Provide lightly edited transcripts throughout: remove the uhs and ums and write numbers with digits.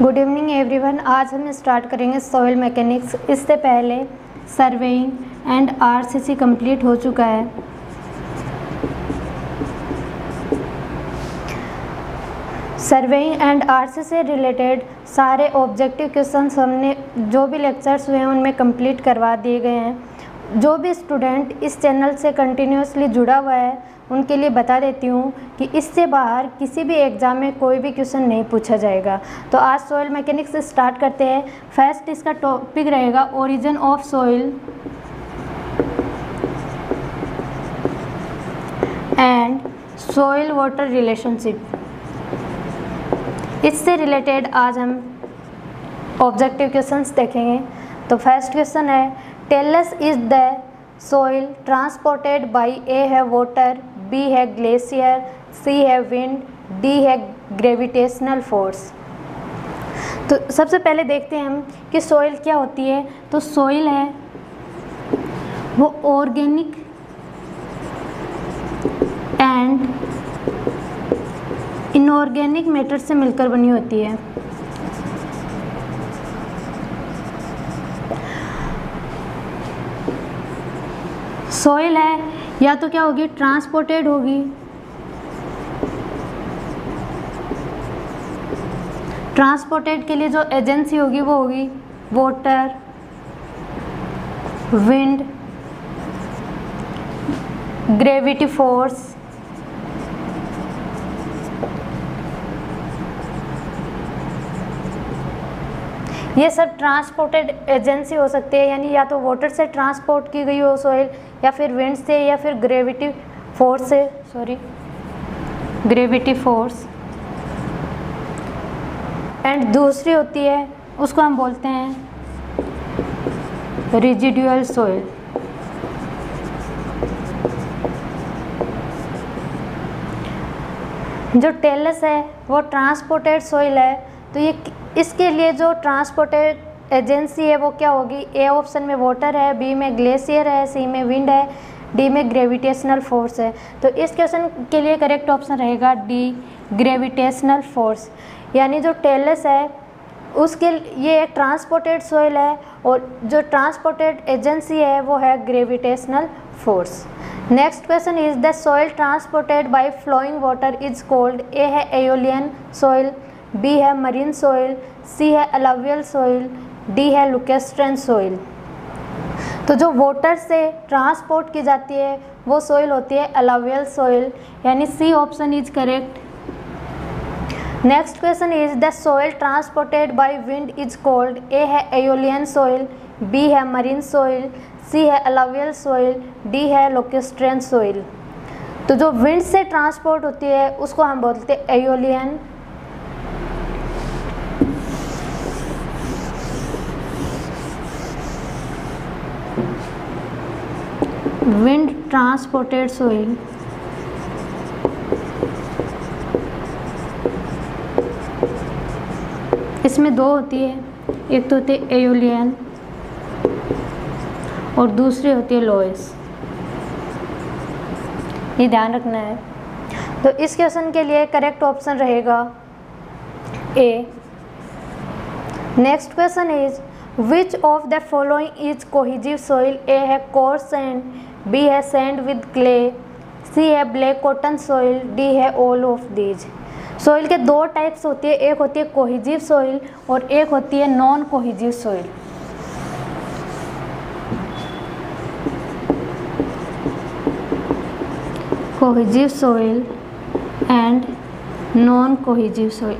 Good evening everyone. आज हम start करेंगे सॉइल मैकेनिक्स। इससे पहले सर्वेइंग एंड आरसीसी कंप्लीट हो चुका है। सर्वेइंग एंड आरसीसी से रिलेटेड सारे ऑब्जेक्टिव क्वेश्चंस हमने जो भी लेक्चर्स हुए हैं उनमें कंप्लीट करवा दिए गए हैं। जो भी स्टूडेंट इस चैनल से कंटिन्यूसली जुड़ा हुआ है उनके लिए बता देती हूँ कि इससे बाहर किसी भी एग्ज़ाम में कोई भी क्वेश्चन नहीं पूछा जाएगा। तो आज सॉइल मैकेनिक्स से स्टार्ट करते हैं। फर्स्ट इसका टॉपिक रहेगा origin of soil and soil water relationship. इससे रिलेटेड आज हम ऑब्जेक्टिव क्वेश्चंस देखेंगे। तो फर्स्ट क्वेश्चन है, tell us is the soil transported by A है वाटर, बी है ग्लेशियर, सी है विंड, डी है ग्रेविटेशनल फोर्स। तो सबसे पहले देखते हैं हम कि सॉइल क्या होती है। तो सॉइल है वो ऑर्गेनिक एंड इनऑर्गेनिक मैटर से मिलकर बनी होती है। सॉइल है या तो क्या होगी, ट्रांसपोर्टेड होगी, ट्रांसपोर्टेड के लिए जो एजेंसी होगी वो होगी वाटर, विंड, ग्रेविटी फोर्स, ये सब ट्रांसपोर्टेड एजेंसी हो सकती है। यानी या तो वाटर से ट्रांसपोर्ट की गई हो सॉइल, या फिर विंड से, या फिर ग्रेविटी फोर्स से, ग्रेविटी फोर्स। एंड दूसरी होती है उसको हम बोलते हैं रेजिडुअल सॉइल। जो टेलस है वो ट्रांसपोर्टेड सॉइल है। तो ये इसके लिए जो ट्रांसपोर्टेड एजेंसी है वो क्या होगी, ए ऑप्शन में वाटर है, बी में ग्लेशियर है, सी में विंड है, डी में ग्रेविटेशनल फोर्स है। तो इस क्वेश्चन के लिए करेक्ट ऑप्शन रहेगा डी, ग्रेविटेशनल फोर्स। यानी जो टेलस है उसके ये एक ट्रांसपोर्टेड सॉइल है और जो ट्रांसपोर्टेड एजेंसी है वो है gravitational force. Next question is the soil transported by flowing water is called, A है एओलियन सॉइल, बी है मरीन सॉइल, सी है अलुवियल सॉइल, डी है लुकेस्ट्रेन सॉइल। तो जो वाटर से ट्रांसपोर्ट की जाती है वो सॉइल होती है अलुवियल सॉइल, यानी C option is correct. Next question is the soil transported by wind is called, A है एओलियन सॉइल, बी है मरीन सॉइल, सी है अलुवियल सॉइल, डी है लुकेस्ट्रेन सॉइल। तो जो विंड से ट्रांसपोर्ट होती है उसको हम बोलते हैं एओलियन, विंड ट्रांसपोर्टेड सॉइल। इसमें दो होती है, एक तो होती है एओलियन और दूसरी होती है लोएस। ये ध्यान रखना है। तो इस क्वेश्चन के लिए करेक्ट ऑप्शन रहेगा A. Next question is which of the following is cohesive soil, A है कोर्स सैंड, बी है सैंड विद क्ले, सी है ब्लैक कॉटन सॉइल, डी है ऑल ऑफ दीज। सॉइल के दो टाइप्स होती है, एक होती है कोहेसिव सॉइल और एक होती है non cohesive soil. Cohesive soil and non cohesive soil.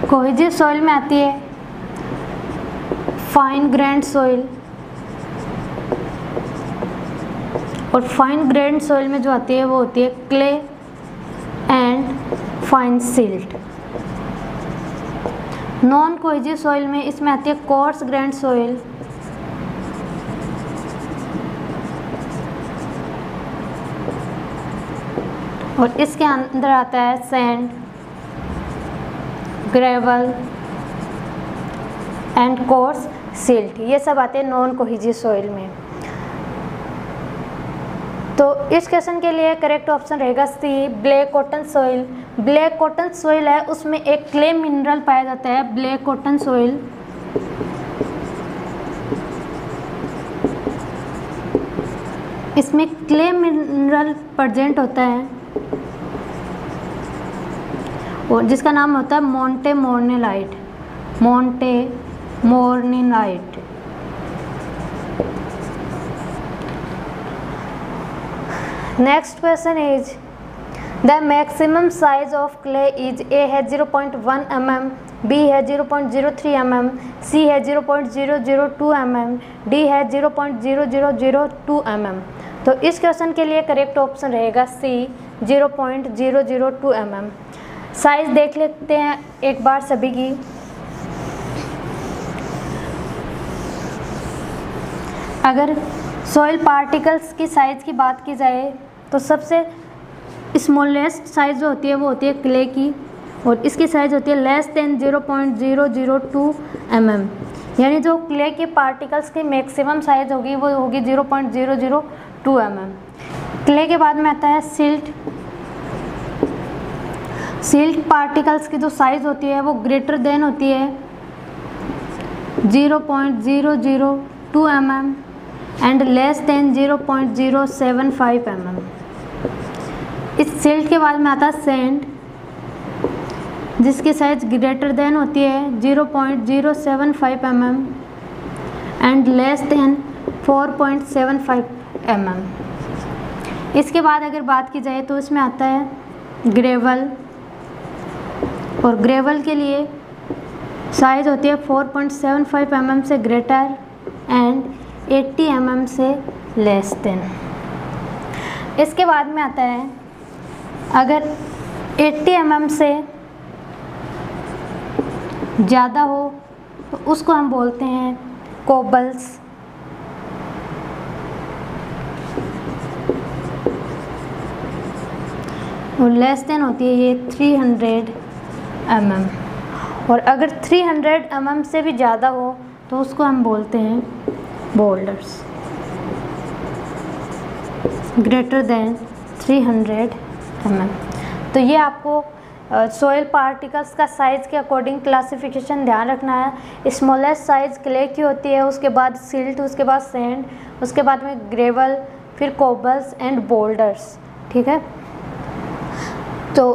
Cohesive soil में आती है फाइन ग्रेन्ड सॉइल, और फाइन ग्रेन्ड सॉइल में जो आती है वो होती है clay and fine silt. Non cohesive soil में इसमें आती है कोर्स ग्रेन्ड सॉइल, और इसके अंदर आता है sand, gravel and course silt. ये सब आते हैं नॉन कोहेसिव सॉइल में। तो इस क्वेश्चन के लिए करेक्ट ऑप्शन रहेगा C, black cotton soil. Black cotton soil है, उसमें एक क्ले मिनरल पाया जाता है, ब्लैक कॉटन सॉइल। इसमें क्ले मिनरल प्रेजेंट होता है और जिसका नाम होता है montmorillonite, montmorillonite. Next question is the maximum size of clay is A है 0.1 mm, बी है 0.03 mm, सी है 0.002 mm, डी है 0.0002 mm। तो इस क्वेश्चन के लिए करेक्ट ऑप्शन रहेगा सी, 0.002 mm। साइज देख लेते हैं एक बार सभी की। अगर सॉइल पार्टिकल्स की साइज़ की बात की जाए तो सबसे स्मॉलेस्ट साइज़ जो होती है वो होती है क्ले की, और इसकी साइज़ होती है लेस देन 0.002 mm। यानी जो क्ले के पार्टिकल्स की मैक्सिमम साइज़ होगी वो होगी 0.002 mm। क्ले के बाद में आता है सिल्ट। सिल्ट पार्टिकल्स की जो साइज़ होती है वो ग्रेटर देन होती है 0.002 mm and less than 0.075 mm। इस सिल्ट के बाद में आता है सैंड, जिसकी साइज ग्रेटर देन होती है 0.075 mm and less than 4.75 mm। इसके बाद अगर बात की जाए तो इसमें आता है ग्रेवल, और ग्रेवल के लिए साइज़ होती है 4.75 mm से ग्रेटर एंड 80 mm से लेस देन। इसके बाद में आता है अगर 80 mm से ज़्यादा हो तो उसको हम बोलते हैं कोबल्स, और लेस देन होती है ये 300 mm। और अगर 300 mm से भी ज़्यादा हो तो उसको हम बोलते हैं बोल्डर्स, ग्रेटर देन 300 mm। तो ये आपको सॉइल पार्टिकल्स का साइज़ के अकॉर्डिंग क्लासिफिकेशन ध्यान रखना है। स्मॉलेस्ट साइज़ क्ले की होती है, उसके बाद सिल्ट, उसके बाद सैंड, उसके बाद में ग्रेवल, फिर कोबल्स एंड बोल्डर्स। ठीक है, तो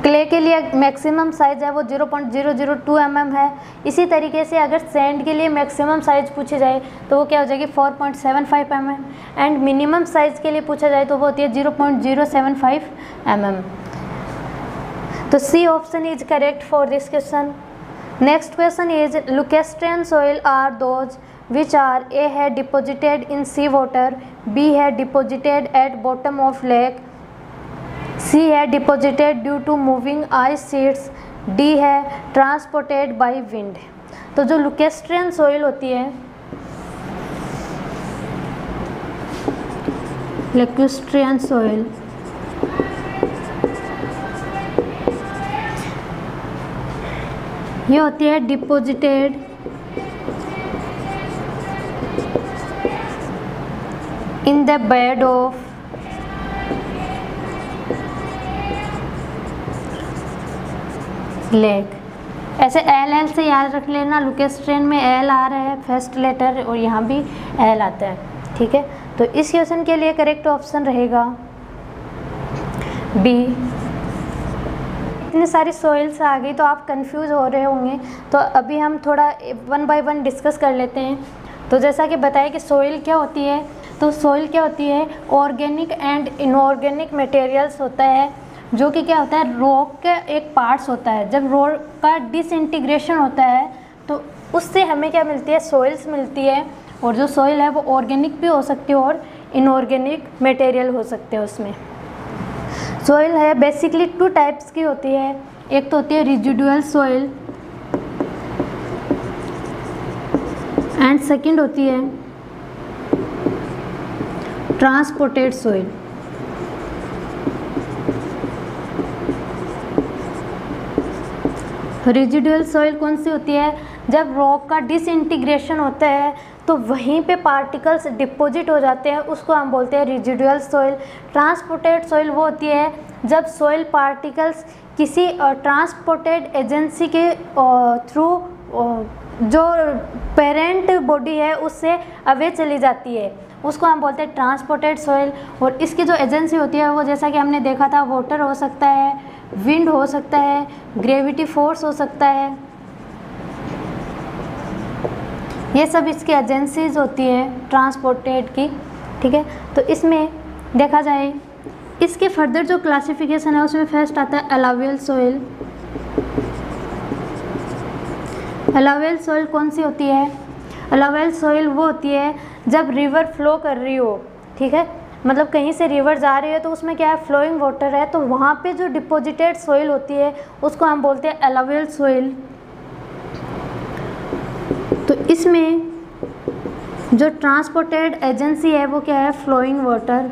क्ले के लिए मैक्सिमम साइज़ है वो 0.002 mm है। इसी तरीके से अगर सैंड के लिए मैक्सिमम साइज़ पूछी जाए तो वो क्या हो जाएगी 4.75 mm, एंड मिनिमम साइज़ के लिए पूछा जाए तो वो होती है 0.075 mm। तो C option is correct for this question. Next question is lacustrine soil are those which are A है deposited in sea water, B है deposited at bottom of lake, C है deposited due to moving ice sheets, D है transported by wind. तो जो लुकेस्ट्रियन soil होती है, लुकेस्ट्रियन soil ये होती है deposited in the bed of lake. ऐसे एल से याद रख लेना, लुकेस्ट्रियन में एल आ रहा है फर्स्ट लेटर और यहाँ भी एल आता है। ठीक है, तो इस क्वेश्चन के लिए करेक्ट ऑप्शन रहेगा बी। इतनी सारी सॉइल्स आ गई तो आप कंफ्यूज हो रहे होंगे, तो अभी हम थोड़ा वन बाय वन डिस्कस कर लेते हैं। तो जैसा कि बताया कि सॉइल क्या होती है, तो सॉइल क्या होती है, ऑर्गेनिक एंड इनऑर्गेनिक मटेरियल्स होता है, जो कि क्या होता है रॉक का एक पार्ट्स होता है। जब रॉक का डिसइंटीग्रेशन होता है तो उससे हमें क्या मिलती है, सॉइल्स मिलती है। और जो सॉइल है वो ऑर्गेनिक भी हो सकती है और इनऑर्गेनिक मटेरियल हो सकते हैं उसमें। सॉइल है बेसिकली टू टाइप्स की होती है, एक तो होती है रेजिडुअल सॉइल एंड सेकंड होती है ट्रांसपोर्टेड सॉइल। रेजिडुअल सॉइल कौन सी होती है? जब रॉक का डिसइंटीग्रेशन होता है तो वहीं पे पार्टिकल्स डिपॉजिट हो जाते हैं, उसको हम बोलते हैं रेजिडुअल सॉइल। ट्रांसपोर्टेड सॉइल वो होती है जब सॉइल पार्टिकल्स किसी ट्रांसपोर्टेड एजेंसी के थ्रू जो पेरेंट बॉडी है उससे अवे चली जाती है, उसको हम बोलते हैं ट्रांसपोर्टेड सॉइल। और इसकी जो एजेंसी होती है वो जैसा कि हमने देखा था, वाटर हो सकता है, विंड हो सकता है, ग्रेविटी फोर्स हो सकता है, ये सब इसकी एजेंसीज होती है ट्रांसपोर्टेड की। ठीक है, तो इसमें देखा जाए इसके फर्दर जो क्लासिफिकेशन है उसमें फर्स्ट आता है एलावियल सॉइल। एलावियल सॉइल कौन सी होती है? एलावियल सॉइल वो होती है जब रिवर फ्लो कर रही हो, ठीक है, मतलब कहीं से रिवर जा रही है तो उसमें क्या है, फ्लोइंग वाटर है, तो वहाँ पे जो डिपॉजिटेड सॉइल होती है उसको हम बोलते हैं एलावियल सॉइल। तो इसमें जो ट्रांसपोर्टेड एजेंसी है वो क्या है, फ्लोइंग वाटर।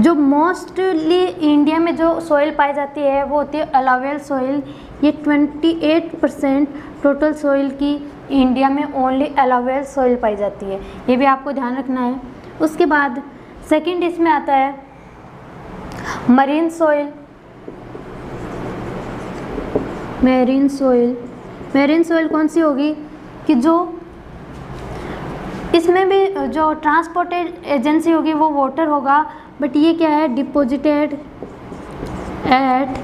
जो मोस्टली इंडिया में जो सॉइल पाई जाती है वो होती है एलावियल सॉइल। ये 28% टोटल सॉइल की इंडिया में ओनली एलावियल सॉइल पाई जाती है, ये भी आपको ध्यान रखना है। उसके बाद सेकंड इसमें आता है marine soil. Marine soil, marine soil कौन सी होगी कि जो इसमें भी जो ट्रांसपोर्टेड एजेंसी होगी वो वाटर होगा, बट ये क्या है, डिपॉजिटेड एट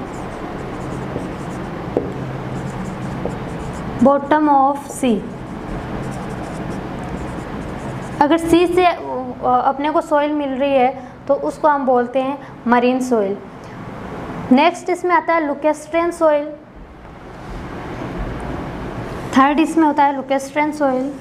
बॉटम ऑफ सी। अगर सी से अपने को सॉइल मिल रही है तो उसको हम बोलते हैं मरीन सॉइल। नेक्स्ट इसमें आता है लुकेस्ट्रेन सॉइल। थर्ड इसमें होता है lacustrine soil.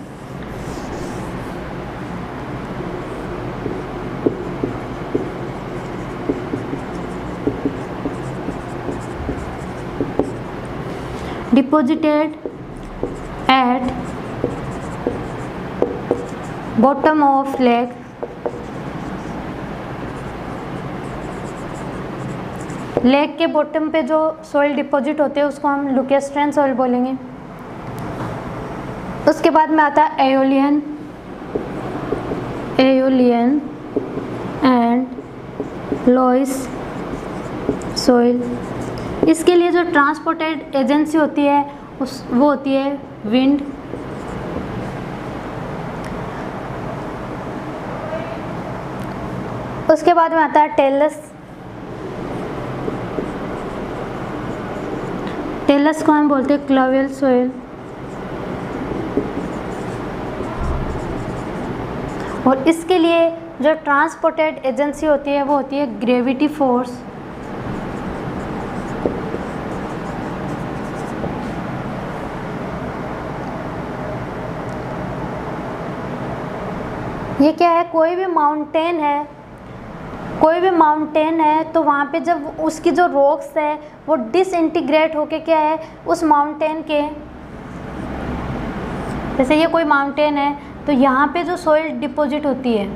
Deposited at bottom of lake. Lake के बॉटम पे जो सॉइल डिपॉजिट होते हैं उसको हम लुकेस्ट्रेन सॉइल बोलेंगे। उसके बाद में आता है एओलियन, एओलियन एंड लॉइस सॉइल। इसके लिए जो ट्रांसपोर्टेड एजेंसी होती है वो होती है विंड। उसके बाद में आता है टेलस। टेलस को हम बोलते हैं क्लोवियल सॉइल। और इसके लिए जो ट्रांसपोर्टेड एजेंसी होती है वो होती है ग्रेविटी फोर्स। ये क्या है, कोई भी माउंटेन है, कोई भी माउंटेन है तो वहाँ पे जब उसकी जो रॉक्स है वो डिसइंटीग्रेट होके क्या है, उस माउंटेन के, जैसे ये कोई माउंटेन है तो यहाँ पे जो सॉइल डिपॉजिट होती है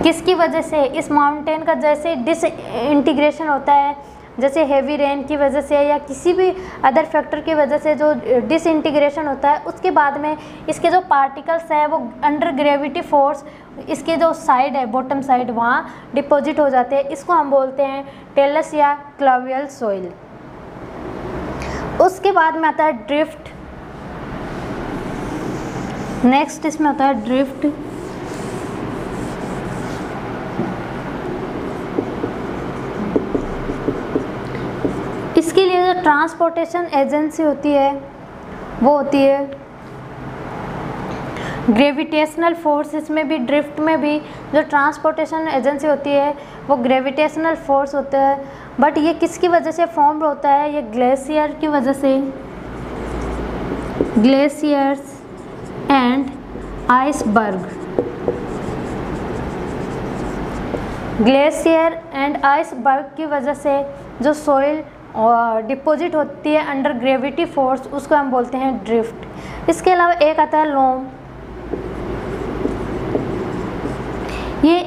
किसकी वजह से, इस माउंटेन का जैसे डिसइंटीग्रेशन होता है, जैसे हेवी रेन की वजह से या किसी भी अदर फैक्टर की वजह से जो डिसइंटीग्रेशन होता है, उसके बाद में इसके जो पार्टिकल्स है वो अंडर ग्रेविटी फोर्स इसके जो साइड है, बॉटम साइड, वहाँ डिपॉजिट हो जाते हैं। इसको हम बोलते हैं टेलस या क्लोवियल सॉइल। उसके बाद में आता है ड्रिफ्ट। नेक्स्ट इसमें आता है ड्रिफ्ट। इसके लिए जो ट्रांसपोर्टेशन एजेंसी होती है वो होती है ग्रेविटेशनल फोर्स। इसमें भी, ड्रिफ्ट में भी जो ट्रांसपोर्टेशन एजेंसी होती है वो ग्रेविटेशनल फोर्स होता है, बट ये किसकी वजह से फॉर्म होता है, ये ग्लेशियर की वजह से, glaciers and iceberg. Glacier and iceberg की वजह से जो सॉइल डिपॉजिट होती है अंडर ग्रेविटी फोर्स, उसको हम बोलते हैं ड्रिफ्ट। इसके अलावा एक आता है लोम। ये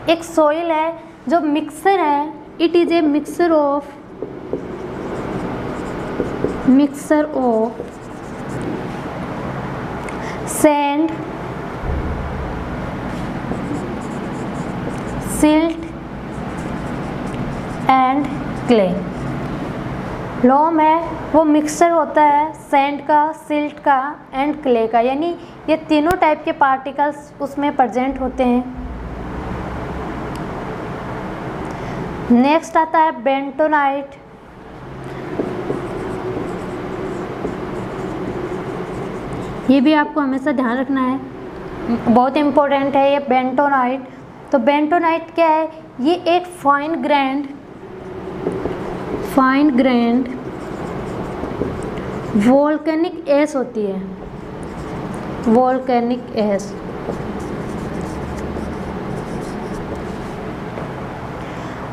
एक सॉइल है जो मिक्सर है, it is a mixer of mixture of sand, silt and clay. Loam है वो मिक्सचर होता है सैंड का, सिल्ट का एंड क्ले का, यानी ये तीनों टाइप के पार्टिकल्स उसमें प्रेजेंट होते हैं। नेक्स्ट आता है बेंटोनाइट। ये भी आपको हमेशा ध्यान रखना है, बहुत इम्पोर्टेंट है ये बेंटोनाइट। तो बेंटोनाइट क्या है, ये एक फाइन ग्रैंड वोल्केनिक ऐश होती है, वोल्केनिक ऐश।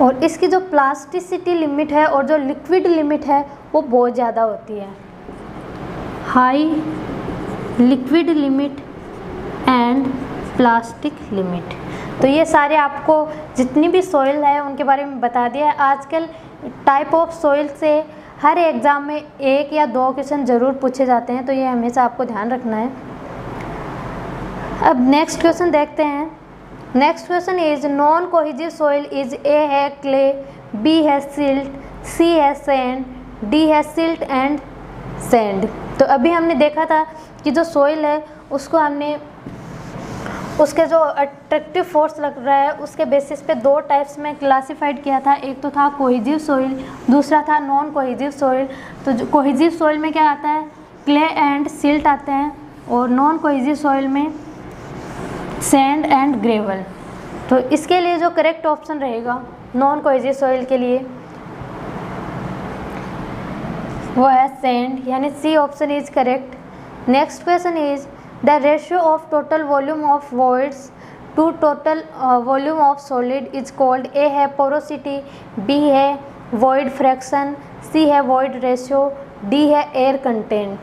और इसकी जो प्लास्टिसिटी लिमिट है और जो लिक्विड लिमिट है वो बहुत ज़्यादा होती है, high liquid limit and plastic limit. तो ये सारे आपको जितनी भी सॉइल है उनके बारे में बता दिया है। आजकल टाइप ऑफ सॉइल से हर एग्ज़ाम में 1 या 2 क्वेश्चन ज़रूर पूछे जाते हैं, तो ये हमेशा आपको ध्यान रखना है। अब नेक्स्ट क्वेश्चन देखते हैं। Next question is non cohesive soil is A है क्ले, बी है सिल्ट, सी है सैंड, डी है सिल्ट एंड सैंड। तो अभी हमने देखा था कि जो सॉइल है उसको हमने उसके जो अट्रैक्टिव फोर्स लग रहा है उसके बेसिस पे 2 टाइप्स में क्लासिफाइड किया था। एक तो था कोहेसिव सॉइल, दूसरा था नॉन कोहेसिव सॉइल। तो जो कोहेसिव सॉइल में क्या आता है, क्ले एंड सिल्ट आते हैं, और नॉन कोहेसिव सॉइल में सैंड एंड ग्रेवल। तो इसके लिए जो करेक्ट ऑप्शन रहेगा नॉन कोहेसिव सॉइल के लिए वो है सैंड, यानी C option is correct. Next question is the ratio of total volume of voids to total volume of solid is called. A है पोरोसिटी, बी है वॉइड फ्रैक्शन, सी है void ratio, D है air content.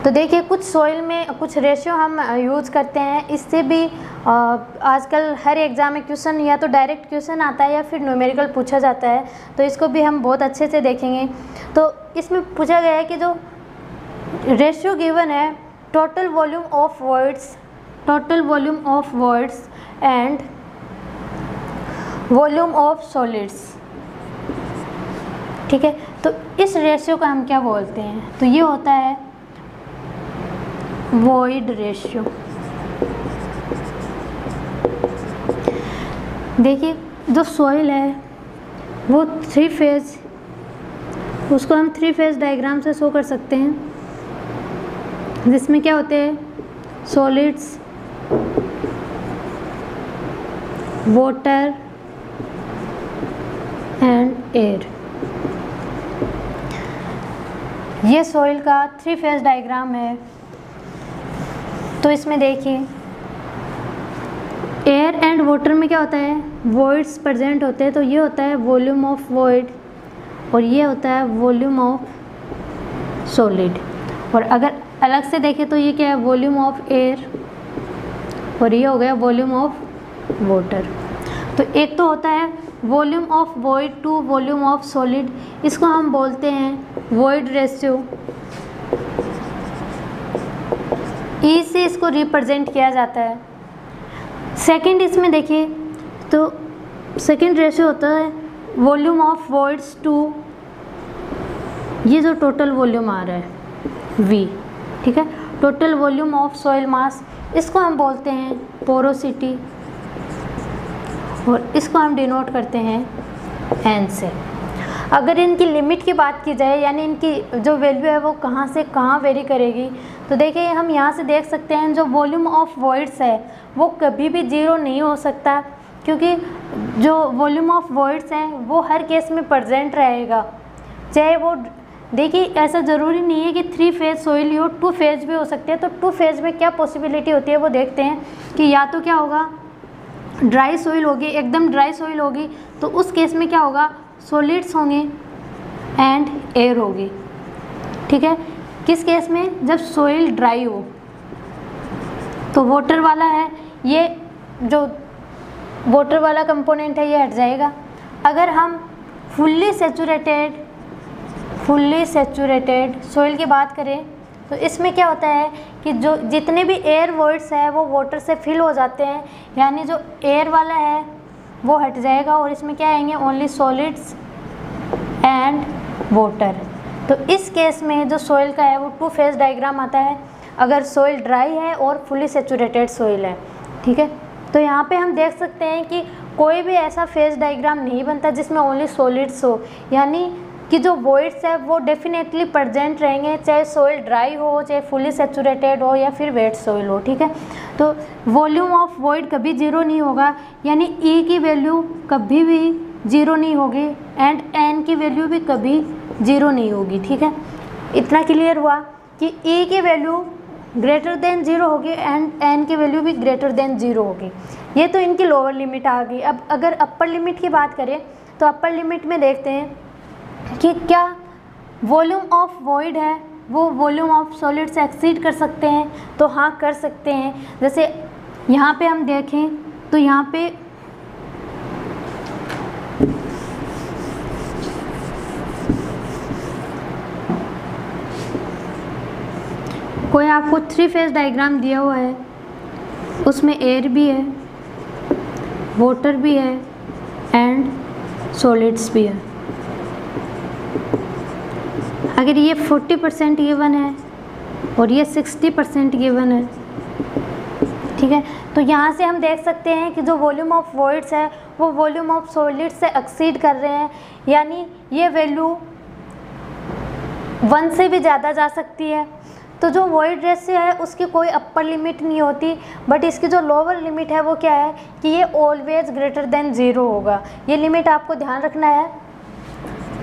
तो देखिए कुछ soil में कुछ ratio हम यूज़ करते हैं, इससे भी आजकल हर एग्ज़ाम में क्वेश्चन या तो डायरेक्ट क्वेश्चन आता है या फिर न्यूमेरिकल पूछा जाता है, तो इसको भी हम बहुत अच्छे से देखेंगे। तो इसमें पूछा गया है कि जो रेशियो गिवन है total volume of words and volume of solids, ठीक है। तो इस रेशियो का हम क्या बोलते हैं, तो ये होता है वॉइड रेशियो। देखिए जो सॉइल है वो 3 फेज, उसको हम 3 फेज डायग्राम से शो कर सकते हैं, जिसमें क्या होते हैं सॉलिड्स, वाटर एंड एयर। ये सॉइल का 3 फेज डायग्राम है। तो इसमें देखिए एयर एंड वाटर में क्या होता है, वॉइड्स प्रेजेंट होते हैं। तो ये होता है वॉल्यूम ऑफ वॉइड और ये होता है वॉल्यूम ऑफ सॉलिड। और अगर अलग से देखें तो ये क्या है, वॉल्यूम ऑफ एयर, और ये हो गया वॉल्यूम ऑफ वाटर। तो एक तो होता है volume of void to volume of solid, इसको हम बोलते हैं वॉइड रेशियो। ई से इसको रिप्रेजेंट किया जाता है। सेकंड इसमें देखिए तो सेकंड रेशियो होता है वॉल्यूम ऑफ वॉइड्स टू ये जो टोटल वॉल्यूम आ रहा है V, ठीक है, टोटल वॉल्यूम ऑफ सॉइल मास, इसको हम बोलते हैं पोरोसिटी और इसको हम डिनोट करते हैं N से। अगर इनकी लिमिट की बात की जाए, यानी इनकी जो वैल्यू है वो कहाँ से कहाँ वेरी करेगी, तो देखिए हम यहाँ से देख सकते हैं जो वॉल्यूम ऑफ वॉइड्स है वो कभी भी 0 नहीं हो सकता, क्योंकि जो वॉल्यूम ऑफ वॉइड्स हैं वो हर केस में प्रेजेंट रहेगा। चाहे वो देखिए ऐसा ज़रूरी नहीं है कि 3 फेज सॉइल ही हो, 2 फेज भी हो सकते हैं। तो 2 फेज में क्या पॉसिबिलिटी होती है वो देखते हैं कि या तो क्या होगा ड्राई सॉइल होगी, एकदम ड्राई सॉइल होगी, तो उस केस में क्या होगा सॉलिड्स होंगे एंड एयर होगी, ठीक है। किस केस में, जब सॉइल ड्राई हो तो वाटर वाला है, ये जो वाटर वाला कंपोनेंट है ये हट जाएगा। अगर हम फुल्ली फुल्ली सेचूरेटेड सॉइल की बात करें तो इसमें क्या होता है कि जो जितने भी एयर वॉइड्स है वो वाटर से फिल हो जाते हैं, यानी जो एयर वाला है वो हट जाएगा और इसमें क्या आएंगे, ओनली सॉलिड्स एंड वाटर। तो इस केस में जो सॉइल का है वो टू फेज डायग्राम आता है अगर सॉइल ड्राई है और फुली सेचूरेटेड सॉइल है। ठीक है, तो यहाँ पे हम देख सकते हैं कि कोई भी ऐसा फेज डायग्राम नहीं बनता जिसमें ओनली सॉलिड्स हो, यानी कि जो वॉइड्स है वो डेफिनेटली प्रेजेंट रहेंगे, चाहे सॉइल ड्राई हो, चाहे फुली सेचूरेटेड हो या फिर वेट सॉइल हो। ठीक है, तो वॉल्यूम ऑफ वॉइड कभी जीरो नहीं होगा, यानी ई की वैल्यू कभी भी जीरो नहीं होगी एंड एन की वैल्यू भी कभी जीरो नहीं होगी। ठीक है, इतना क्लियर हुआ कि ई की वैल्यू ग्रेटर देन जीरो होगी एंड एन की वैल्यू भी ग्रेटर देन जीरो होगी। ये तो इनकी लोअर लिमिट आ गई। अब अगर अपर लिमिट की बात करें तो अपर लिमिट में देखते हैं कि क्या वॉल्यूम ऑफ वॉइड है वो वॉल्यूम ऑफ सॉलिड से एक्सीड कर सकते हैं, तो हाँ कर सकते हैं। जैसे यहाँ पे हम देखें तो यहाँ पे कोई आपको थ्री फेज डायग्राम दिया हुआ है, उसमें एयर भी है, वाटर भी है एंड सॉलिड्स भी है। अगर ये 40% गिवन है और ये 60% गिवन है, ठीक है, तो यहाँ से हम देख सकते हैं कि जो वॉल्यूम ऑफ वॉइड्स है वो वॉल्यूम ऑफ सॉलिड्स से एक्सीड कर रहे हैं, यानी ये वैल्यू 1 से भी ज़्यादा जा सकती है। तो जो वॉइड रेशियो है उसकी कोई अपर लिमिट नहीं होती, बट इसकी जो लोअर लिमिट है वो क्या है कि ये ऑलवेज ग्रेटर देन ज़ीरो होगा। ये लिमिट आपको ध्यान रखना है,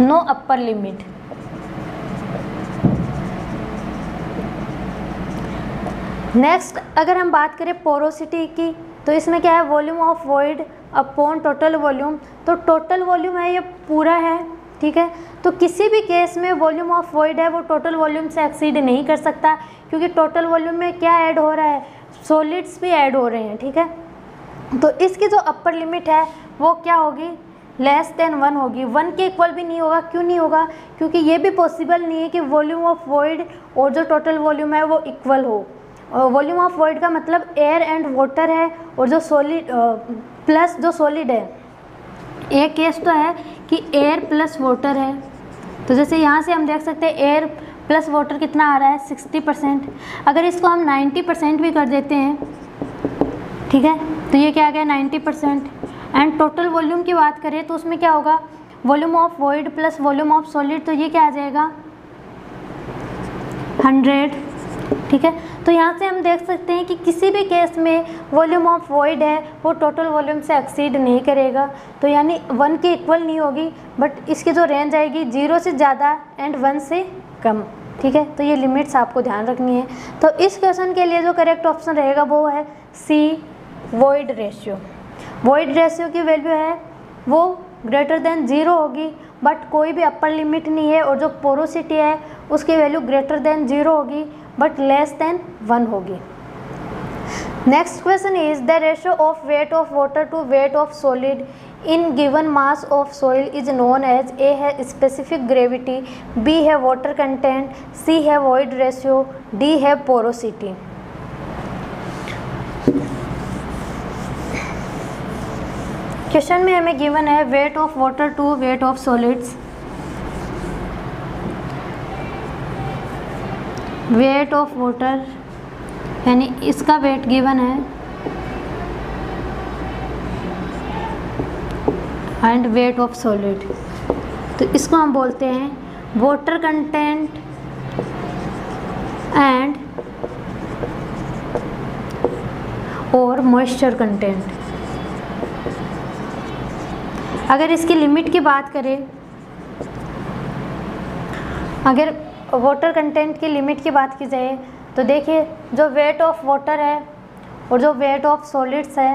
नो अपर लिमिट। नेक्स्ट अगर हम बात करें पोरोसिटी की तो इसमें क्या है, volume of void upon total volume. तो टोटल वॉल्यूम है ये पूरा है, ठीक है, तो किसी भी केस में वॉल्यूम ऑफ वॉइड है वो टोटल वॉल्यूम से एक्सीड नहीं कर सकता, क्योंकि टोटल वॉल्यूम में क्या ऐड हो रहा है, सॉलिड्स भी ऐड हो रहे हैं। ठीक है, तो इसकी जो अपर लिमिट है वो क्या होगी, लेस देन 1 होगी। 1 के इक्वल भी नहीं होगा। क्यों नहीं होगा, क्योंकि ये भी पॉसिबल नहीं है कि वॉल्यूम ऑफ वॉइड और जो टोटल वॉल्यूम है वो इक्वल हो। वॉल्यूम ऑफ वॉइड का मतलब एयर एंड वाटर है और जो सॉलिड प्लस जो सॉलिड है। एक केस तो है कि एयर प्लस वाटर है, तो जैसे यहाँ से हम देख सकते हैं एयर प्लस वाटर कितना आ रहा है 60%। अगर इसको हम 90% भी कर देते हैं, ठीक है, तो ये क्या आ गया 90%। एंड टोटल वॉल्यूम की बात करें तो उसमें क्या होगा, volume of void plus volume of solid, तो ये क्या आ जाएगा 100। ठीक है, तो यहाँ से हम देख सकते हैं कि किसी भी केस में वॉल्यूम ऑफ वॉइड है वो टोटल वॉल्यूम से एक्सीड नहीं करेगा, तो यानी 1 के इक्वल नहीं होगी, बट इसकी जो रेंज आएगी 0 से ज़्यादा एंड 1 से कम। ठीक है, तो ये लिमिट्स आपको ध्यान रखनी है। तो इस क्वेश्चन के लिए जो करेक्ट ऑप्शन रहेगा वो है सी, वॉइड रेशियो। वॉइड रेशियो की वैल्यू है वो ग्रेटर देन 0 होगी, बट कोई भी अपर लिमिट नहीं है, और जो पोरोसिटी है उसकी वैल्यू ग्रेटर देन 0 होगी बट लेस देन 1 होगी। Next question is the ratio of weight of water to weight of solid in given mass of soil is known as. A है specific gravity, B है water content, C है void ratio, D है porosity. Question में हमें given है weight of water to weight of solids. Weight of water यानी इसका weight given है एंड वेट ऑफ सॉलिड, तो इसको हम बोलते हैं वाटर कंटेंट एंड और मॉइस्चर कंटेंट। अगर इसकी लिमिट की बात करें, अगर वाटर कंटेंट की लिमिट की बात की जाए तो देखिए जो वेट ऑफ वाटर है और जो वेट ऑफ सॉलिड्स है,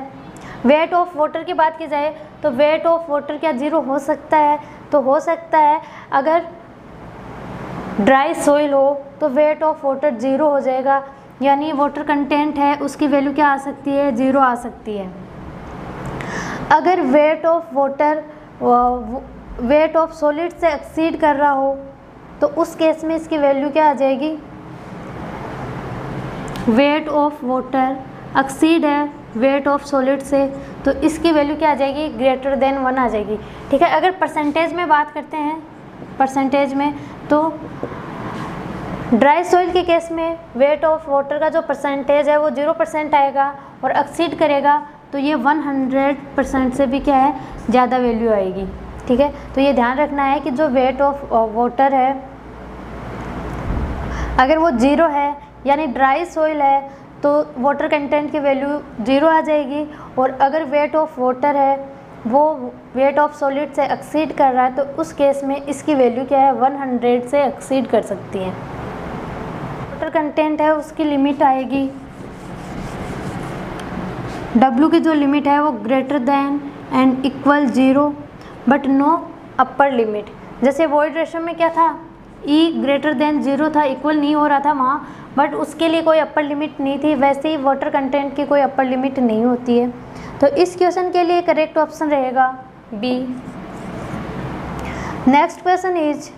वेट ऑफ वाटर की बात की जाए तो वेट ऑफ वाटर क्या 0 हो सकता है, तो हो सकता है। अगर ड्राई सॉइल हो तो वेट ऑफ वाटर 0 हो जाएगा, यानी वाटर कंटेंट है उसकी वैल्यू क्या आ सकती है 0 आ सकती है। अगर wait of water weight of solid से एक्सीड कर रहा हो तो उस केस में इसकी वैल्यू क्या आ जाएगी, वेट ऑफ वाटर एक्सीड है वेट ऑफ सॉलिड से, तो इसकी वैल्यू क्या आ जाएगी, ग्रेटर देन 1 आ जाएगी। ठीक है, अगर परसेंटेज में बात करते हैं, परसेंटेज में, तो ड्राई सॉइल के केस में वेट ऑफ वाटर का जो परसेंटेज है वो 0% आएगा, और एक्सीड करेगा तो ये 100% से भी क्या है, ज़्यादा वैल्यू आएगी। ठीक है, तो ये ध्यान रखना है कि जो वेट ऑफ वाटर है अगर वो 0 है यानी ड्राई सॉइल है तो वाटर कंटेंट की वैल्यू 0 आ जाएगी, और अगर वेट ऑफ वाटर है वो वेट ऑफ सॉलिड से एक्सीड कर रहा है तो उस केस में इसकी वैल्यू क्या है, 100 से एक्सीड कर सकती है। वाटर कंटेंट है उसकी लिमिट आएगी, W की जो लिमिट है वो greater than and equal 0 but no upper limit. जैसे वॉइड रेशियो में क्या था, E ग्रेटर देन 0 था, इक्वल नहीं हो रहा था वहाँ, बट उसके लिए कोई अपर लिमिट नहीं थी, वैसे ही वाटर कंटेंट की कोई अपर लिमिट नहीं होती है। तो इस क्वेश्चन के लिए करेक्ट ऑप्शन रहेगा B. Next question is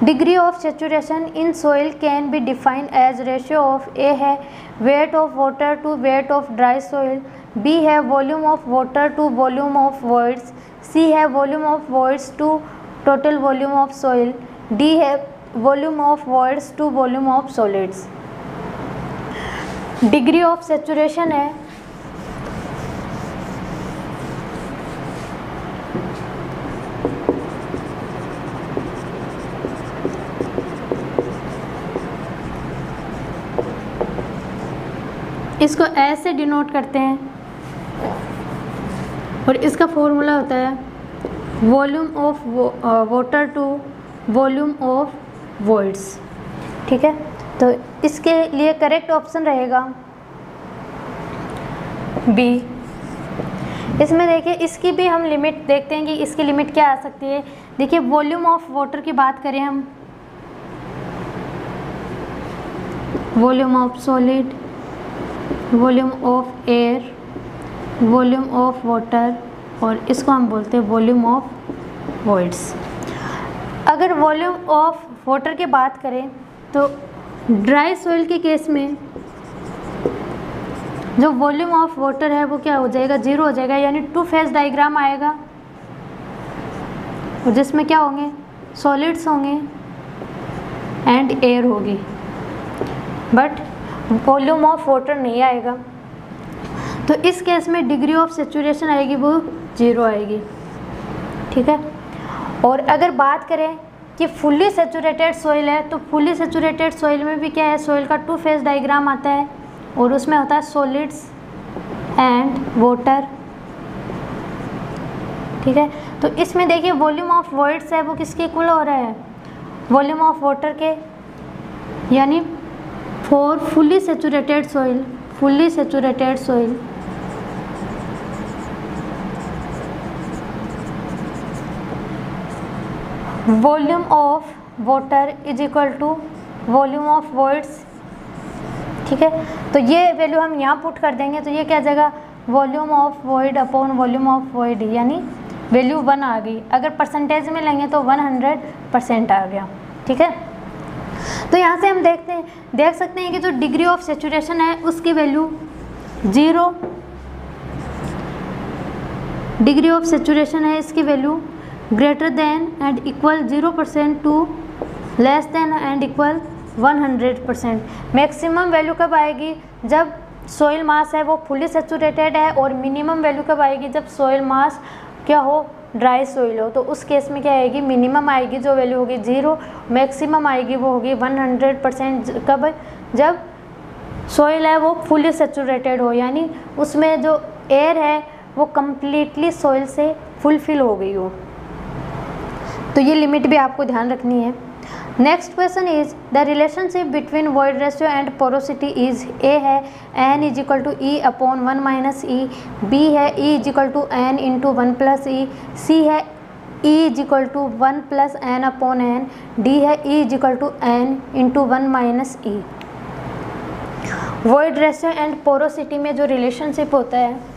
degree of saturation in soil can be defined as ratio of, A है weight of water to weight of dry soil, B है volume of water to volume of voids, C है volume of voids to total volume of soil, D है volume of voids to volume of solids. Degree of saturation है इसको ऐसे denote करते हैं, और इसका फॉर्मूला होता है volume of water to volume of voids. ठीक है, तो इसके लिए करेक्ट ऑप्शन रहेगा बी। इसमें देखिए इसकी भी हम लिमिट देखते हैं कि इसकी लिमिट क्या आ सकती है। देखिए वॉल्यूम ऑफ वाटर की बात करें हम, volume of solid, volume of air, volume of water, और इसको हम बोलते हैं वॉल्यूम ऑफ वॉइड्स। अगर वॉल्यूम ऑफ वाटर की बात करें तो ड्राई सॉइल के केस में जो वॉल्यूम ऑफ वाटर है वो क्या हो जाएगा, 0 हो जाएगा, यानी 2 फेज डायग्राम आएगा, और जिसमें क्या होंगे, सॉलिड्स होंगे एंड एयर होगी, बट वॉल्यूम ऑफ वाटर नहीं आएगा। तो इस केस में डिग्री ऑफ सेचुरेशन आएगी वो 0 आएगी। ठीक है, और अगर बात करें कि फुल्ली सेचुरेटेड सॉइल है तो फुल्ली सेचुरेटेड सॉइल में भी क्या है, सॉइल का 2 फेज डायग्राम आता है, और उसमें होता है सॉलिड्स एंड वाटर। ठीक है, तो इसमें देखिए वॉल्यूम ऑफ वॉइड्स है वो किसके इक्वल हो रहा है, वॉल्यूम ऑफ वाटर के, यानी for fully saturated soil, fully saturated soil volume of water is equal to volume of voids. ठीक है, तो ये वैल्यू हम यहाँ पुट कर देंगे, तो ये क्या आ जाएगा, volume of void upon volume of void, यानी वैल्यू 1 आ गई। अगर परसेंटेज में लेंगे तो 100% आ गया। ठीक है, तो यहाँ से हम देख सकते हैं कि जो डिग्री ऑफ सेचुरेशन है उसकी वैल्यू 0, डिग्री ऑफ सेचुरेशन है इसकी value greater than and equal 0% to less than and equal 100%। Maximum value कब आएगी, जब सोइल मास है वो फुली सेचुरेटेड है, और मिनिमम वैल्यू कब आएगी, जब सोइल मास क्या हो, ड्राई सोइल हो। तो उस केस में क्या आएगी, मिनिमम आएगी जो वैल्यू होगी 0, मैक्सिमम आएगी वो होगी 100%। कब, जब सोइल है वो फुली सेचुरेटेड हो, यानी उसमें जो एयर है वो कम्प्लीटली सोइल से फुलफिल हो गई हो। तो ये लिमिट भी आपको ध्यान रखनी है। Next question is the relationship between void ratio and porosity is, A है n is equal to e upon 1 minus e, B है e is equal to n into 1 plus e, C है e is equal to 1 plus n upon n, D है e is equal to n into 1 minus e. Void ratio and porosity में जो relationship होता है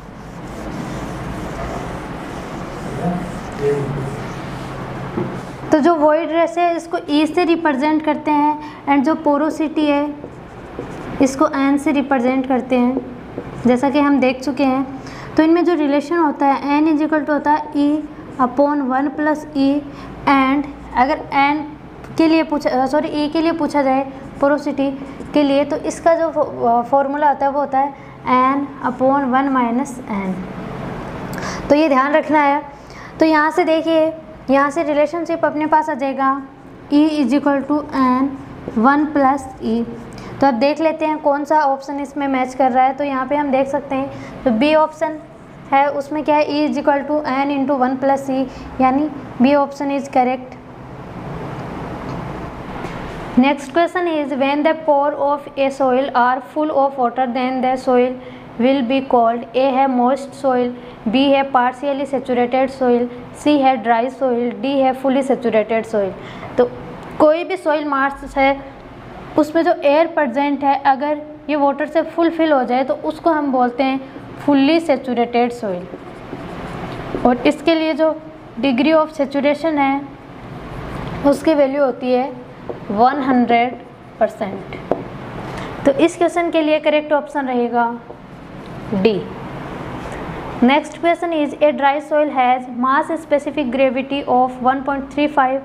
तो जो void ratio है इसको E से रिप्रेजेंट करते हैं एंड जो पोरोसिटी है इसको N से रिप्रेजेंट करते हैं, जैसा कि हम देख चुके हैं। तो इनमें जो रिलेशन होता है N इजिकल टू होता है E/1 + E, एंड अगर N के लिए E के लिए पूछा जाए पोरोसिटी के लिए, तो इसका जो फॉर्मूला होता है वो होता है N/1 - N। तो ये ध्यान रखना है। तो यहाँ से देखिए, यहाँ से रिलेशनशिप अपने पास आ जाएगा E = N1 + E। तो अब देख लेते हैं कौन सा ऑप्शन इसमें मैच कर रहा है। तो यहाँ पे हम देख सकते हैं तो बी ऑप्शन है, उसमें क्या है E = N × 1 + E, यानी B option is correct. Next question is when the pore of a soil are full of water then the soil will be called. A है मॉइस्ट सोइल, बी है partially saturated soil, C है dry soil, D है fully saturated soil. तो कोई भी soil मास है उसमें जो एयर प्रेजेंट है अगर ये वाटर से फुल फिल हो जाए तो उसको हम बोलते हैं फुल्ली सेचुरेटेड सोइल। और इसके लिए जो डिग्री ऑफ सेचुरेशन है उसकी वैल्यू होती है 100%। तो इस क्वेश्चन के लिए करेक्ट ऑप्शन रहेगा D. Next question is a dry soil has mass specific gravity of 1.35।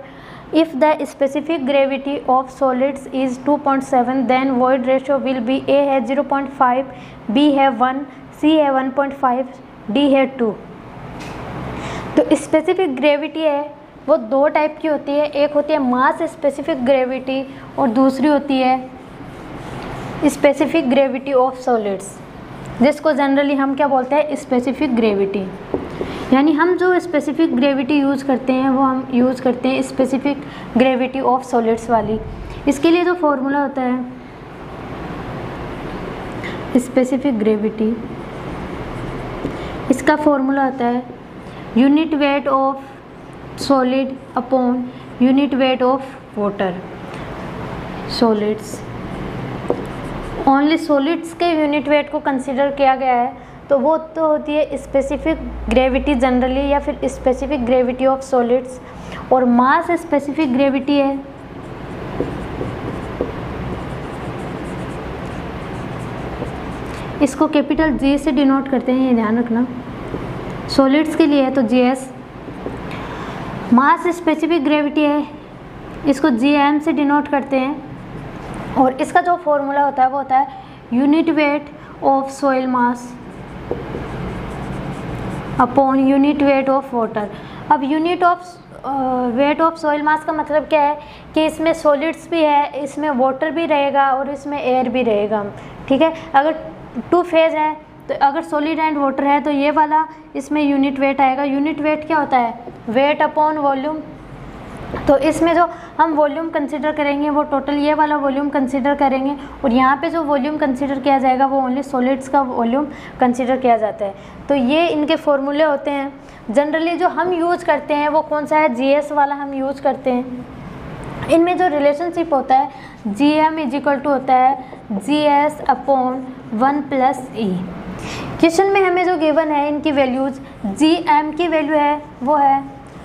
If the specific gravity of solids is 2.7 then void ratio will be. A है 0.5, बी है 1, सी है 1.5, डी है 2। तो स्पेसिफिक ग्रेविटी है वो दो type की होती है, एक होती है मास स्पेसिफिक ग्रेविटी और दूसरी होती है स्पेसिफिक ग्रेविटी ऑफ सॉलिड्स, जिसको जनरली हम क्या बोलते हैं स्पेसिफिक ग्रेविटी। यानी हम जो स्पेसिफिक ग्रेविटी यूज़ करते हैं वो हम यूज़ करते हैं स्पेसिफिक ग्रेविटी ऑफ सॉलिड्स वाली। इसके लिए जो फॉर्मूला होता है स्पेसिफिक ग्रेविटी, इसका फॉर्मूला होता है unit weight of solid upon unit weight of water. Solids, only solids के यूनिट वेट को कंसीडर किया गया है, तो वो तो होती है स्पेसिफिक ग्रेविटी जनरली या फिर स्पेसिफिक ग्रेविटी ऑफ सॉलिड्स। और मास स्पेसिफिक ग्रेविटी है इसको कैपिटल G से डिनोट करते हैं, ये ध्यान रखना। सॉलिड्स के लिए है तो GS। मास स्पेसिफिक ग्रेविटी है इसको GM से डिनोट करते हैं। और इसका जो फॉर्मूला होता है वो होता है unit weight of soil mass upon unit weight of water. अब unit of weight of soil mass का मतलब क्या है कि इसमें सॉलिड्स भी है, इसमें वाटर भी रहेगा और इसमें एयर भी रहेगा। ठीक है, अगर 2 फेज है तो अगर सॉलिड एंड वाटर है तो ये वाला इसमें यूनिट वेट आएगा। यूनिट वेट क्या होता है वेट अपॉन वॉल्यूम। तो इसमें जो हम वॉल्यूम कंसीडर करेंगे वो टोटल ये वाला वॉल्यूम कंसीडर करेंगे, और यहाँ पे जो वॉल्यूम कंसीडर किया जाएगा वो ओनली सॉलिड्स का वॉल्यूम कंसीडर किया जाता है। तो ये इनके फॉर्मूले होते हैं। जनरली जो हम यूज़ करते हैं वो कौन सा है GS वाला हम यूज़ करते हैं। इनमें जो रिलेशनशिप होता है GM = होता है GS/1 + E। क्वेश्चन में हमें जो गिवन है इनकी वैल्यूज़, GM की वैल्यू है वो है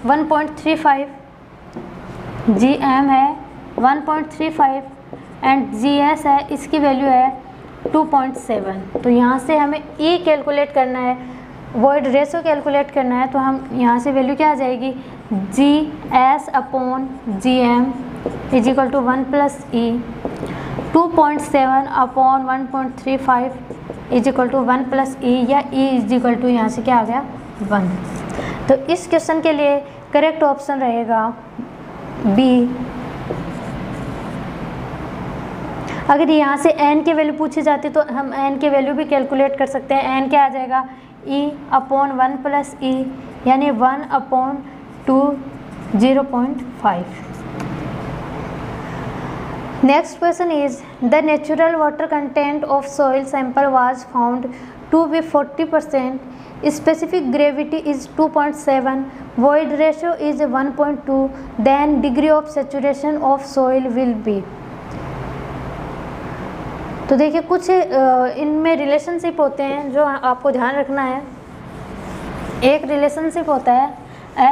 1.35, GM है 1.35 एंड GS है इसकी वैल्यू है 2.7। तो यहाँ से हमें E कैलकुलेट करना है, वॉइड रेशो कैलकुलेट करना है। तो हम यहाँ से वैल्यू क्या आ जाएगी GS/GM = 1 + E। 2.7/1.35 = 1 + E, या E = यहाँ से क्या आ गया 1। तो इस क्वेश्चन के लिए करेक्ट ऑप्शन रहेगा बी। अगर यहाँ से n की वैल्यू पूछी जाती तो हम n की वैल्यू भी कैलकुलेट कर सकते हैं। n क्या आ जाएगा E/1 + E, यानी 1/2 0.5। Next question is the natural water content of soil sample was found to be 40%. Specific gravity is 2.7. Void ratio is 1.2. Then degree of saturation of soil will be. तो देखिए कुछ इनमें relationship होते हैं जो आपको ध्यान रखना है। एक रिलेशनशिप होता है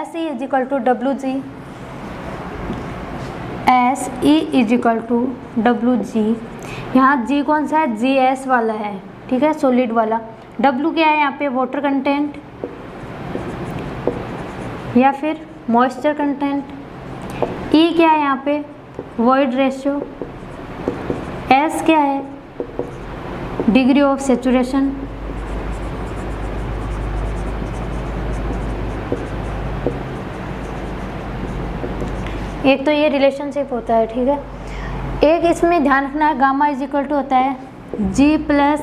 SE = WG, S E is equal to W G. यहाँ जी कौन सा है, जी एस वाला है, ठीक है, सॉलिड वाला। डब्लू क्या है यहाँ पे, वाटर कंटेंट या फिर मॉइस्चर कंटेंट। ई क्या है यहाँ पे, वॉइड रेशियो। एस क्या है, डिग्री ऑफ सेचुरेशन। एक तो ये रिलेशनशिप होता है, ठीक है। एक इसमें ध्यान रखना है, गामा इज इक्वल टू होता है G plus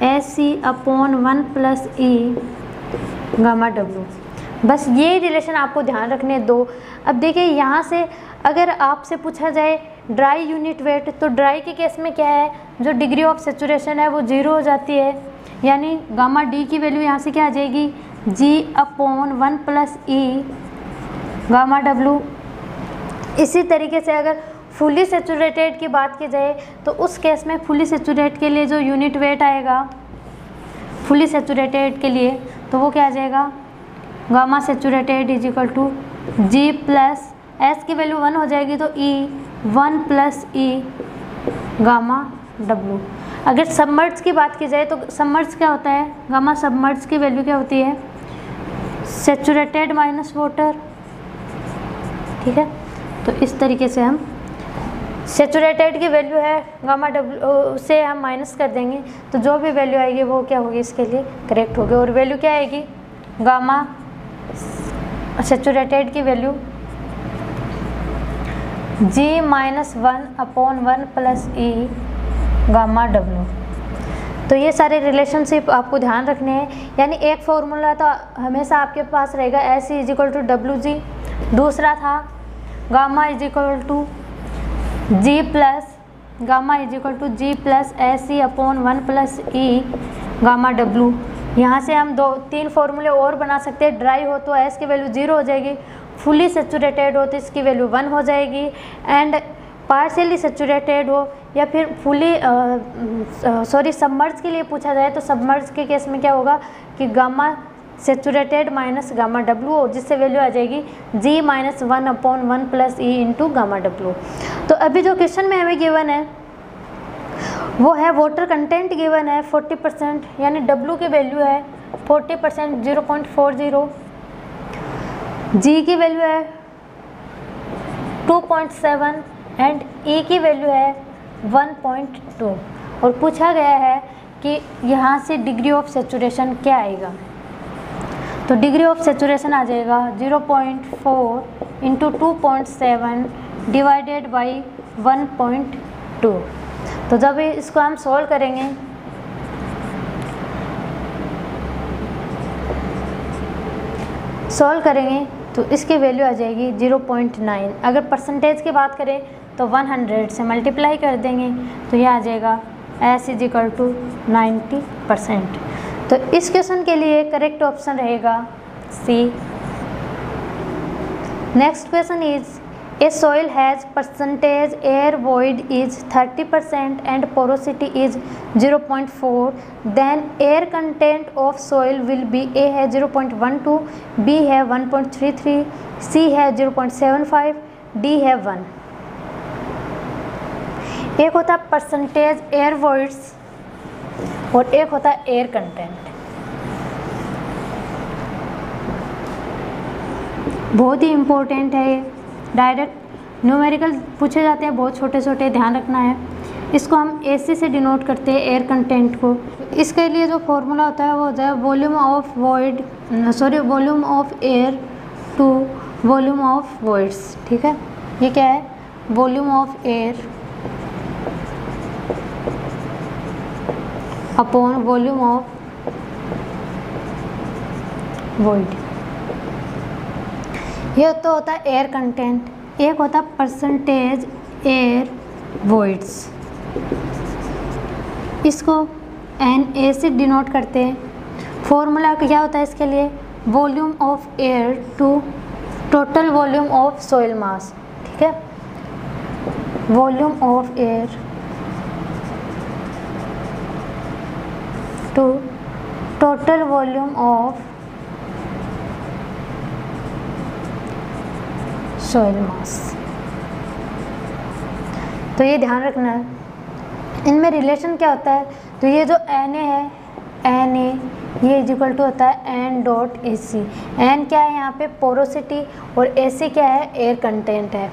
S C upon 1 plus ई गामा डब्लू। बस ये रिलेशन आपको ध्यान रखने दो। अब देखिए यहाँ से अगर आपसे पूछा जाए ड्राई यूनिट वेट, तो ड्राई के केस में क्या है, जो डिग्री ऑफ सेचुरेशन है वो 0 हो जाती है, यानी गामा डी की वैल्यू यहाँ से क्या आ जाएगी, जी अपॉन 1 प्लस ई गामा डब्लू। इसी तरीके से अगर फुली सेचुरेटेड की बात की जाए तो उस केस में फुली सेचुरेट के लिए जो यूनिट वेट आएगा फुली सेचुरेटेड के लिए, तो वो क्या आ जाएगा, gamma saturated is equal to ji plus S की वैल्यू 1 हो जाएगी तो ई 1 प्लस ई गामा डब्लू। अगर सबमर्ज की बात की जाए तो सबमर्ज क्या होता है, गामा सबमर्ज की वैल्यू क्या होती है, सेचुरेटेड माइनस वाटर, ठीक है। तो इस तरीके से हम सेचुरेटेड की वैल्यू है गामा डब्लू से हम माइनस कर देंगे, तो जो भी वैल्यू आएगी वो क्या होगी, इसके लिए करेक्ट होगी। और वैल्यू क्या आएगी, गामा सेचुरेटेड की value g minus 1 upon 1 plus ई गामा डब्लू। तो ये सारे रिलेशनशिप आपको ध्यान रखने हैं। यानी एक फॉर्मूला तो हमेशा आपके पास रहेगा s is equal to W g, दूसरा था gamma is equal to ji plus gamma is equal to ji plus S C upon 1 plus E gamma डब्लू। यहाँ से हम 2-3 फॉर्मूले और बना सकते हैं। ड्राई हो तो एस की वैल्यू 0 हो जाएगी, फुली सेचुरेटेड हो तो इसकी वैल्यू 1 हो जाएगी, एंड पार्शियली सेचुरेटेड हो या फिर फुली सबमर्ज के लिए पूछा जाए तो सबमर्ज के केस में क्या होगा कि गामा सेचुरेटेड माइनस गामा डब्लू हो, जिससे वैल्यू आ जाएगी g minus 1 upon 1 plus e into gamma डब्लू। तो अभी जो क्वेश्चन में हमें गिवन है वो है वाटर कंटेंट गिवन है 40%, यानी डब्लू की वैल्यू है 40% 0.40, जी की वैल्यू है 2.7 एंड ई की वैल्यू है 1.2। और पूछा गया है कि यहाँ से डिग्री ऑफ सेचुरेशन क्या आएगा, तो डिग्री ऑफ सेचुरेशन आ जाएगा 0.4 इंटू 2.7 डिवाइडेड बाई 1.2। तो जब इसको हम सॉल्व करेंगे तो इसकी वैल्यू आ जाएगी 0.9। अगर परसेंटेज की बात करें तो 100 से मल्टीप्लाई कर देंगे तो यह आ जाएगा एस इज इक्वल टू 90%। तो इस क्वेश्चन के लिए करेक्ट ऑप्शन रहेगा C. Next question is a soil has percentage air void is 30% and porosity is 0.4, then air content of soil will be A है 0.12, बी है 1.33, सी है 0.75, डी है 1। एक होता है परसेंटेज एयर वॉइड्स और एक होता है एयर कंटेंट। बहुत ही इम्पोर्टेंट है ये, डायरेक्ट न्यूमेरिकल पूछे जाते हैं, बहुत छोटे छोटे, ध्यान रखना है। इसको हम एसी से डिनोट करते हैं एयर कंटेंट को। इसके लिए जो फॉर्मूला होता है वो होता है volume of air to volume of voids, ठीक है। ये क्या है, volume of air upon volume of void. ये तो होता है एयर कंटेंट, एक होता है परसेंटेज एयर वॉइड्स। इसको NA से डिनोट करते हैं। फॉर्मूला क्या होता है इसके लिए, volume of air to total volume of soil mass, ठीक है। Volume of air to total volume of soil mass. तो ये ध्यान रखना है। इनमें रिलेशन क्या होता है, तो ये जो Na है, Na ये इज इक्वल टू होता है N डॉट AC। N क्या है यहाँ पे, पोरोसिटी, और AC क्या है, एयर कंटेंट है।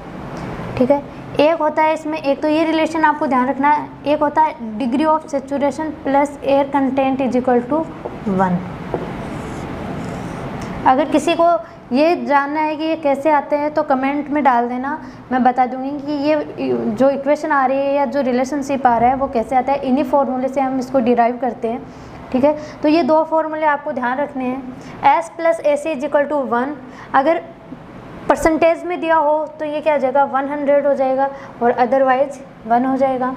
ठीक है, एक होता है इसमें, एक तो ये रिलेशन आपको ध्यान रखना है, एक होता है degree of saturation plus air content is equal to 1। अगर किसी को ये जानना है कि ये कैसे आते हैं तो कमेंट में डाल देना, मैं बता दूंगी कि ये जो इक्वेशन आ रही है या जो रिलेशनशिप आ रहा है वो कैसे आता है। इन्हीं फॉर्मूले से हम इसको डिराइव करते हैं। ठीक है, तो ये दो फॉर्मूले आपको ध्यान रखने हैं। S plus AC is equal to 1, अगर परसेंटेज में दिया हो तो ये क्या हो जाएगा, 100 हो जाएगा, और अदरवाइज 1 हो जाएगा।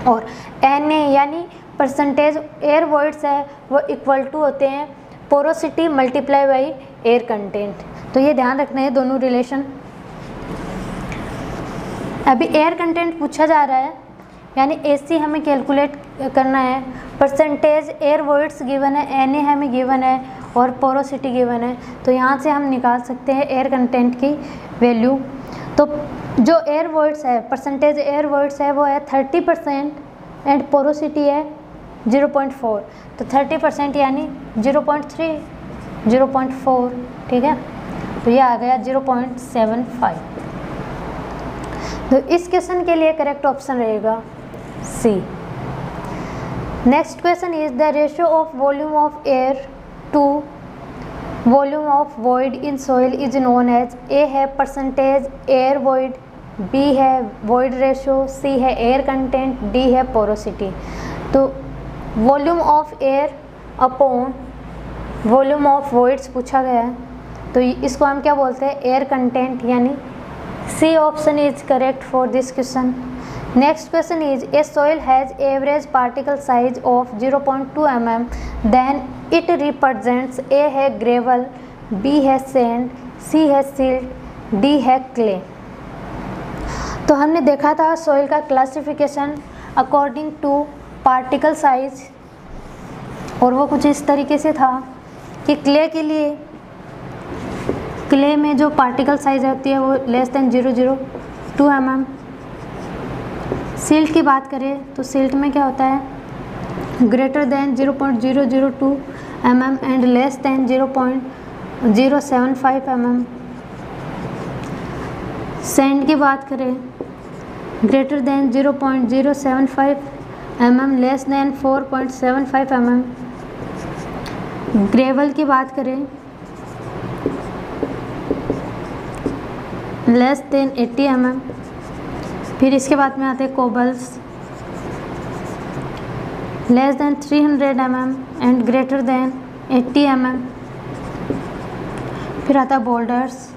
और Na यानी परसेंटेज एयर वॉइड्स है वो इक्वल टू होते हैं porosity multiply by air content. तो ये ध्यान रखना है दोनों रिलेशन। अभी एयर कंटेंट पूछा जा रहा है, यानी AC हमें कैलकुलेट करना है, परसेंटेज एयर वॉइड्स गिवन है, Na हमें गिवन है, और पोरोसिटी गिवन है। तो यहाँ से हम निकाल सकते हैं एयर कंटेंट की वैल्यू। तो जो एयर वॉइड्स है, परसेंटेज एयर वॉइड्स है वो है 30% एंड पोरोसिटी है 0.4। तो 30% यानी 0.3, 0.4। ठीक है, तो ये आ गया 0.75। तो इस क्वेश्चन के लिए करेक्ट ऑप्शन रहेगा C। Next question is the ratio of volume of air to volume of void in soil is known as. A है परसेंटेज एयर वॉइड, B है वॉइड रेशियो, C है एयर कंटेंट, D है porosity. तो volume of air upon volume of voids पूछा गया है, तो इसको हम क्या बोलते हैं, एयर कंटेंट, यानी C option is correct for this question. Next question is a soil has average particle size of 0.2 mm, then it represents. A है ग्रेवल, B है सैंड, C है सिल्ट, D है क्ले। तो हमने देखा था soil का classification according to particle size, और वो कुछ इस तरीके से था कि क्ले के लिए, क्ले में जो पार्टिकल साइज होती है वो लेस देन 0.02 mm। सिल्ट की बात करें तो सिल्ट में क्या होता है, greater than 0.002 mm and less than 0.075 mm। Sand की बात करें, greater than 0.075 mm less than 4.75 mm। Gravel की बात करें, लेस देन 80 mm। फिर इसके बाद में आते हैं cobbles, less than 300 mm and greater than 80 mm। फिर आता है बोल्डर्स,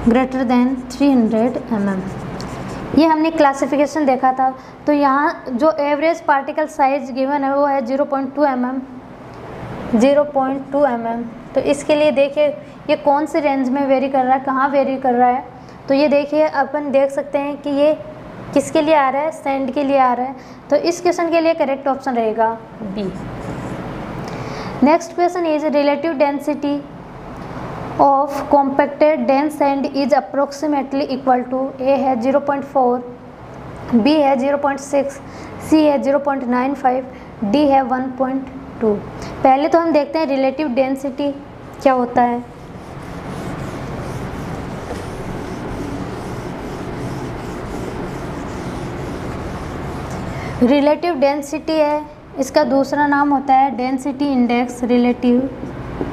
ग्रेटर देन 300 mm। ये हमने क्लासिफिकेशन देखा था। तो यहाँ जो एवरेज पार्टिकल साइज गिवन है वो है 0.2 mm, 0.2 mm। तो इसके लिए देखिए ये कौन से रेंज में वेरी कर रहा है, कहाँ वेरी कर रहा है। तो ये देखिए अपन देख सकते हैं कि ये किसके लिए आ रहा है, सैंड के लिए आ रहा है। तो इस क्वेश्चन के लिए करेक्ट ऑप्शन रहेगा B। Next question is relative density of compacted dense sand is approximately equal to. A है 0.4, B है 0.6, C है 0.95, D है 1.2। पहले तो हम देखते हैं रिलेटिव डेंसिटी क्या होता है। रिलेटिव डेंसिटी है, इसका दूसरा नाम होता है डेंसिटी इंडेक्स, रिलेटिव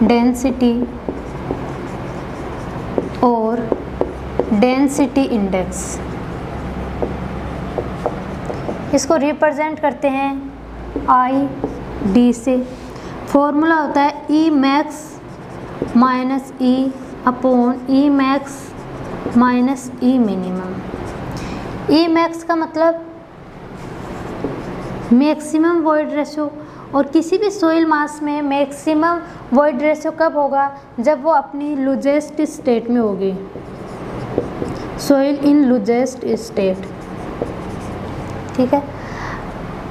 डेंसिटी और डेंसिटी इंडेक्स। इसको रिप्रेजेंट करते हैं ID से। फॉर्मूला होता है E max minus E upon E max minus E minimum. E max का मतलब मैक्सिमम वॉइड रेशियो, और किसी भी सोइल मास में मैक्सिमम वॉइड रेशियो कब होगा, जब वो अपनी लूजेस्ट स्टेट में होगी, सोइल इन लूजेस्ट स्टेट। ठीक है,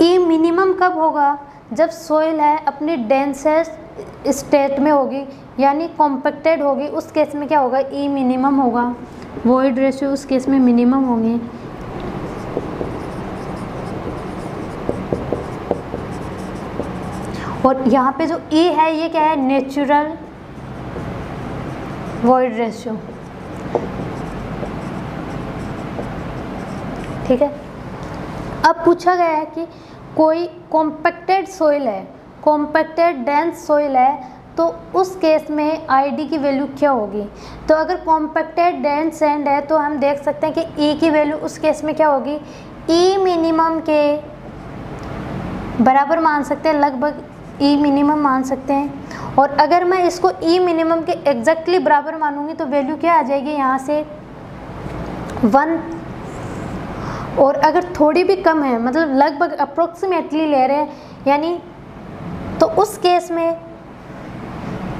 ई मिनिमम कब होगा, जब सोइल है अपनी डेंसेस्ट स्टेट में होगी, यानी कॉम्पैक्टेड होगी, उस केस में क्या होगा, ई मिनिमम होगा। वॉइड रेशियो उस केस में मिनिमम होंगे। और यहाँ पे जो E है ये क्या है, नेचुरल वॉइड रेशियो, ठीक है। अब पूछा गया है कि कोई कॉम्पैक्टेड सोइल है, कॉम्पैक्टेड डेंस सोइल है, तो उस केस में आईडी की वैल्यू क्या होगी। तो अगर कॉम्पैक्टेड डेंस सैंड है तो हम देख सकते हैं कि ई की वैल्यू उस केस में क्या होगी, ई मिनिमम के बराबर मान सकते हैं, लगभग ई मिनिमम मान सकते हैं। और अगर मैं इसको ई मिनिमम के एग्जैक्टली बराबर मानूंगी तो वैल्यू क्या आ जाएगी यहाँ से 1। और अगर थोड़ी भी कम है, मतलब लगभग अप्रोक्सीमेटली ले रहे हैं, यानी तो उस केस में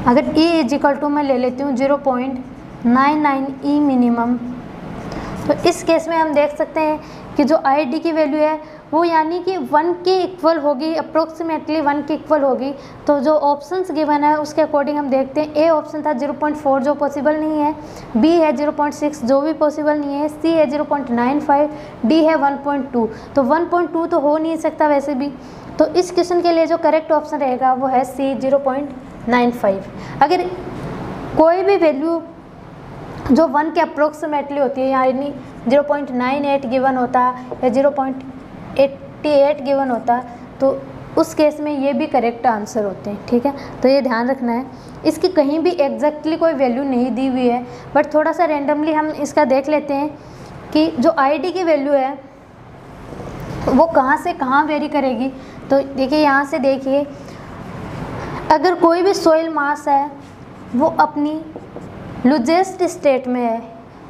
अगर E इजिकल टू मैं ले लेती हूँ 0.99 ई मिनिमम, तो इस केस में हम देख सकते हैं कि जो ID की वैल्यू है वो यानी कि 1 के इक्वल होगी, अप्रोक्सीमेटली 1 के इक्वल होगी। तो जो ऑप्शंस गिवन है उसके अकॉर्डिंग हम देखते हैं, ए ऑप्शन था 0.4 जो पॉसिबल नहीं है, बी है 0.6 जो भी पॉसिबल नहीं है, सी है 0.95, डी है 1.2। तो 1.2 तो हो नहीं सकता वैसे भी, तो इस क्वेश्चन के लिए जो करेक्ट ऑप्शन रहेगा वो है सी 0.95। अगर कोई भी वैल्यू जो 1 के अप्रोक्सीमेटली होती है, यानी 0.98 गिवन होता या 0.88 गिवन होता, तो उस केस में ये भी करेक्ट आंसर होते हैं, ठीक है। तो ये ध्यान रखना है, इसकी कहीं भी एग्जैक्टली कोई वैल्यू नहीं दी हुई है, बट थोड़ा सा रैंडमली हम इसका देख लेते हैं कि जो आईडी की वैल्यू है वो कहाँ से कहाँ वेरी करेगी। तो देखिए यहाँ से देखिए, अगर कोई भी सोइल मास है वो अपनी लूजेस्ट स्टेट में है,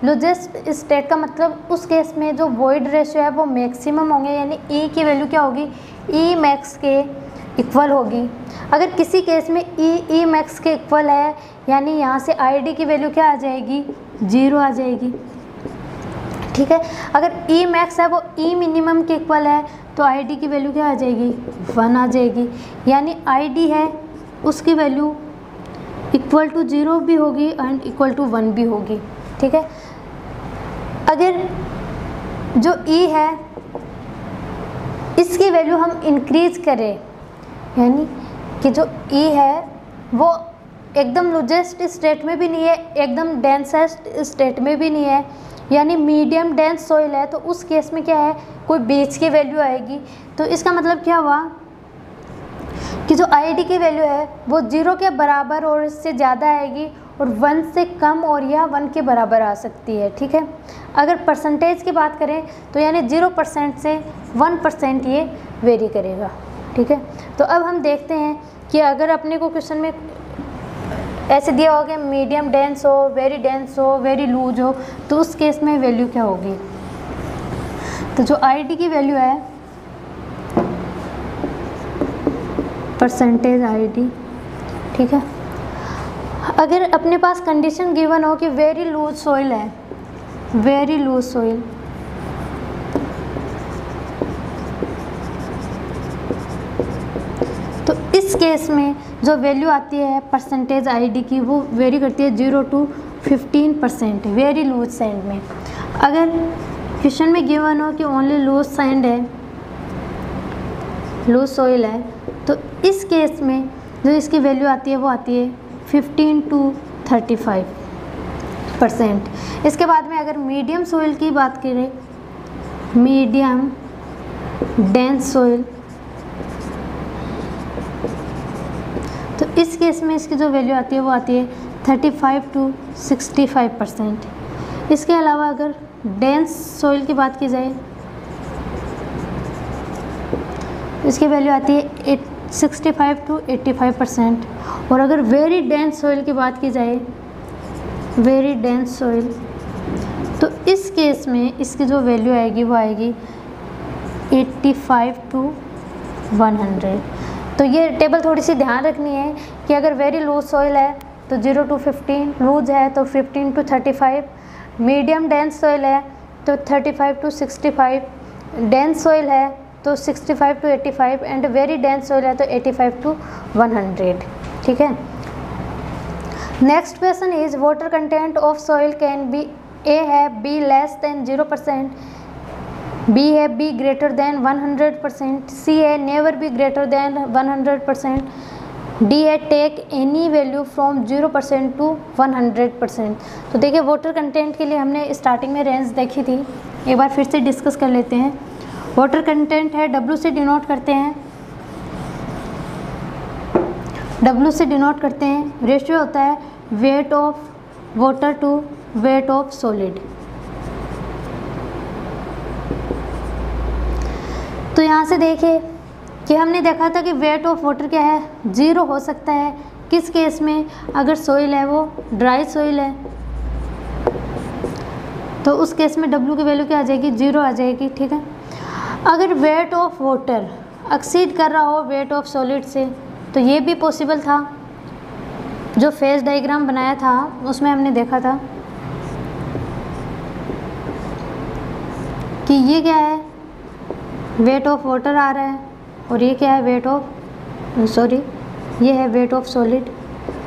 लूजेस्ट स्टेट का मतलब उस केस में जो वॉइड रेशियो है वो मैक्सिमम होंगे, यानी ई की वैल्यू क्या होगी, ई मैक्स के इक्वल होगी। अगर किसी केस में ई मैक्स के इक्वल है, यानी यहाँ से आईडी की वैल्यू क्या आ जाएगी, 0 आ जाएगी, ठीक है। अगर ई मैक्स है वो ई मिनिमम के इक्वल है तो आईडी की वैल्यू क्या आ जाएगी, 1 आ जाएगी, यानी आईडी है उसकी वैल्यू इक्वल टू 0 भी होगी एंड इक्वल टू 1 भी होगी, ठीक है। अगर जो E है इसकी वैल्यू हम इंक्रीज करें, यानी कि जो E है वो एकदम लूजेस्ट स्टेट में भी नहीं है, एकदम डेंसेस्ट स्टेट में भी नहीं है, यानी मीडियम डेंस सॉइल है, तो उस केस में क्या है, कोई बीच की वैल्यू आएगी। तो इसका मतलब क्या हुआ कि जो आईडी की वैल्यू है वो 0 के बराबर और इससे ज़्यादा आएगी, और 1 से कम और या 1 के बराबर आ सकती है, ठीक है। अगर परसेंटेज की बात करें तो यानी 0% से 1% ये वेरी करेगा, ठीक है। तो अब हम देखते हैं कि अगर अपने को क्वेश्चन में ऐसे दिया हो कि मीडियम डेंस हो, वेरी लूज हो, तो उस केस में वैल्यू क्या होगी। तो जो आईडी की वैल्यू है परसेंटेज आईडी, ठीक है। अगर अपने पास कंडीशन गिवन हो कि वेरी लूज सॉइल है, वेरी लूज सॉइल, तो इस केस में जो वैल्यू आती है परसेंटेज आईडी की वो वेरी करती है 0 to 15% वेरी लूज सैंड में। अगर क्वेश्चन में गिवन हो कि ओनली लूज सैंड है, लूज सॉइल है, तो इस केस में जो इसकी वैल्यू आती है वो आती है 15 to 35%। इसके बाद में अगर मीडियम सॉइल की बात करें, मीडियम डेंस सॉइल, तो इस केस में इसकी जो वैल्यू आती है वो आती है 35 to 65%। इसके अलावा अगर डेंस सॉइल की बात की जाए, इसकी वैल्यू आती है 65 to 85%। और अगर वेरी डेंस सॉइल की बात की जाए, वेरी डेंस सॉइल, तो इस केस में इसकी जो वैल्यू आएगी वो आएगी 85 to 100। तो ये टेबल थोड़ी सी ध्यान रखनी है कि अगर वेरी लूज सॉइल है तो 0 to 15, लूज है तो 15 to 35, मीडियम डेंस सॉइल है तो 35 to 65, डेंस सॉइल है तो 65 to 85 and very dense soil है तो 85 to 100, ठीक है। Next question is water content of soil can be A है बी लेस देन 0%, बी है बी ग्रेटर देन 100%, सी है never be greater than 100%, D है take any value from 0% to 100%। तो देखिए वाटर कंटेंट के लिए हमने स्टार्टिंग में रेंज देखी थी, एक बार फिर से डिस्कस कर लेते हैं। वाटर कंटेंट है W से डिनोट करते हैं, W से डिनोट करते हैं। रेशियो होता है weight of water to weight of solid. तो यहाँ से देखिए कि हमने देखा था कि वेट ऑफ वाटर क्या है, 0 हो सकता है। किस केस में? अगर सॉइल है वो ड्राई सॉइल है तो उस केस में W की वैल्यू क्या आ जाएगी, 0 आ जाएगी। ठीक है, अगर वेट ऑफ वाटर एक्सीड कर रहा हो वेट ऑफ सॉलिड से तो ये भी पॉसिबल था। जो फेज डायग्राम बनाया था उसमें हमने देखा था कि ये क्या है, वेट ऑफ वाटर आ रहा है और ये क्या है, वेट ऑफ ये है वेट ऑफ सॉलिड।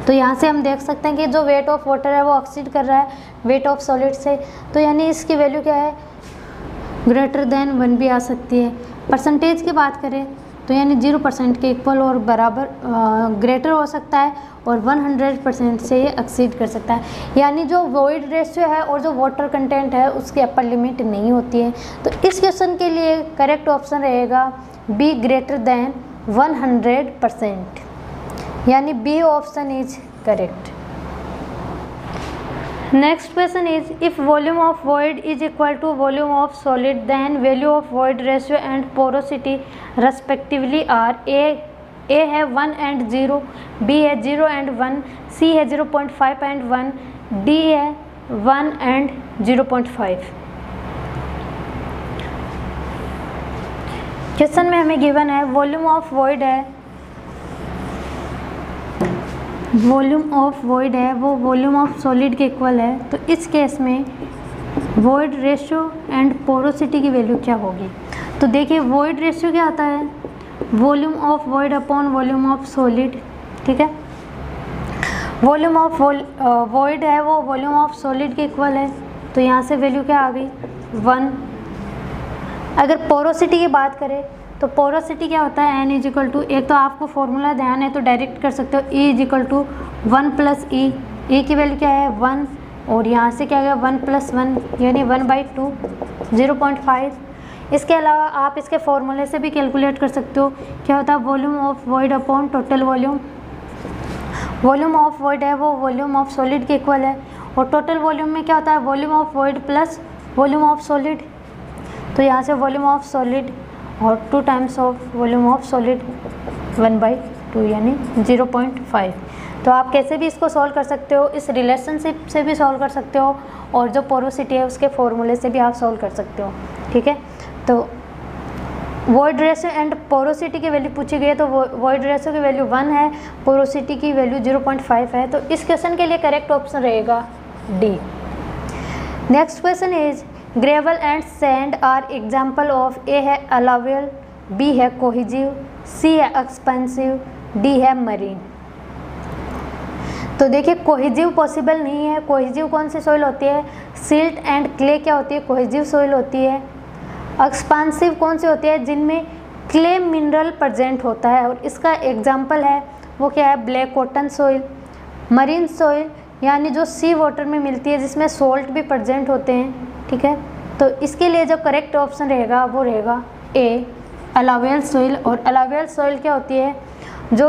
तो यहाँ से हम देख सकते हैं कि जो वेट ऑफ वाटर है वो एक्सीड कर रहा है वेट ऑफ सॉलिड से, तो यानी इसकी वैल्यू क्या है, ग्रेटर देन 1 भी आ सकती है। परसेंटेज की बात करें तो यानी 0% के इक्वल और बराबर ग्रेटर हो सकता है और 100% से ये एक्सीड कर सकता है। यानी जो वॉइड रेशियो है और जो वाटर कंटेंट है उसकी अपर लिमिट नहीं होती है। तो इस क्वेश्चन के लिए करेक्ट ऑप्शन रहेगा बी ग्रेटर देन 100%, यानी B option is correct. Next question is if volume of void is equal to volume of solid then value of void ratio and porosity respectively are A है 1 and 0, B है 0 and 1, सी है 0.5 and 1, D है 1 and 0.5। Question में हमें given है volume of void है, volume of void है वो वॉल्यूम ऑफ सॉलिड के इक्वल है। तो इस केस में वॉइड रेशियो एंड पोरोसिटी की वैल्यू क्या होगी? तो देखिए वॉइड रेशियो क्या आता है, volume of void upon volume of solid. ठीक है, वॉल्यूम ऑफ वॉइड है वो वॉल्यूम ऑफ सॉलिड के इक्वल है, तो यहाँ से वैल्यू क्या आ गई, 1। अगर पोरोसिटी की बात करें तो पोरोसिटी क्या होता है, n इजिकल टू, एक तो आपको फॉर्मूला ध्यान है तो डायरेक्ट कर सकते हो, E इजिकल टू 1 प्लस ई, ई की वैल्यू क्या है 1 और यहाँ से क्या गया 1 प्लस 1 यानी 1/2 0.5। इसके अलावा आप इसके फॉर्मूले से भी कैलकुलेट कर सकते हो, क्या होता है volume of void upon total volume. Volume of void है वो वॉल्यूम ऑफ सॉलिड के इक्वल है और टोटल वॉल्यूम में क्या होता है volume of void plus volume of solid. तो यहाँ से वॉल्यूम ऑफ सॉलिड और 2 times of volume of solid 1/2 यानी 0.5। तो आप कैसे भी इसको सॉल्व कर सकते हो, इस रिलेशनशिप से भी सॉल्व कर सकते हो और जो पोरोसिटी है उसके फॉर्मूले से भी आप सॉल्व कर सकते हो। ठीक है, तो वॉइड रेशियो एंड पोरोसिटी की वैल्यू पूछी गई है, तो वॉइड रेशियो की वैल्यू 1 है, पोरोसिटी की वैल्यू 0.5 है। तो इस क्वेश्चन के लिए करेक्ट ऑप्शन रहेगा D. Next question is gravel and sand are example of, A है अलावेल, बी है कोहिजिव, सी है एक्सपेंसिव, डी है मरीन। तो देखिए कोहिजिव पॉसिबल नहीं है। कोहिजिव कौन सी सॉइल होती है, सिल्ट एंड क्ले क्या होती है, कोहिजिव सॉइल होती है। एक्सपांसिव कौन सी होती है, जिनमें क्ले मिनरल प्रेजेंट होता है और इसका एग्जाम्पल है वो क्या है, black cotton soil. Marine soil यानी जो सी वाटर में मिलती है जिसमें सॉल्ट भी प्रेजेंट होते हैं। ठीक है, तो इसके लिए जो करेक्ट ऑप्शन रहेगा वो रहेगा ए अलावेल सॉइल। और अलावेल सॉइल क्या होती है, जो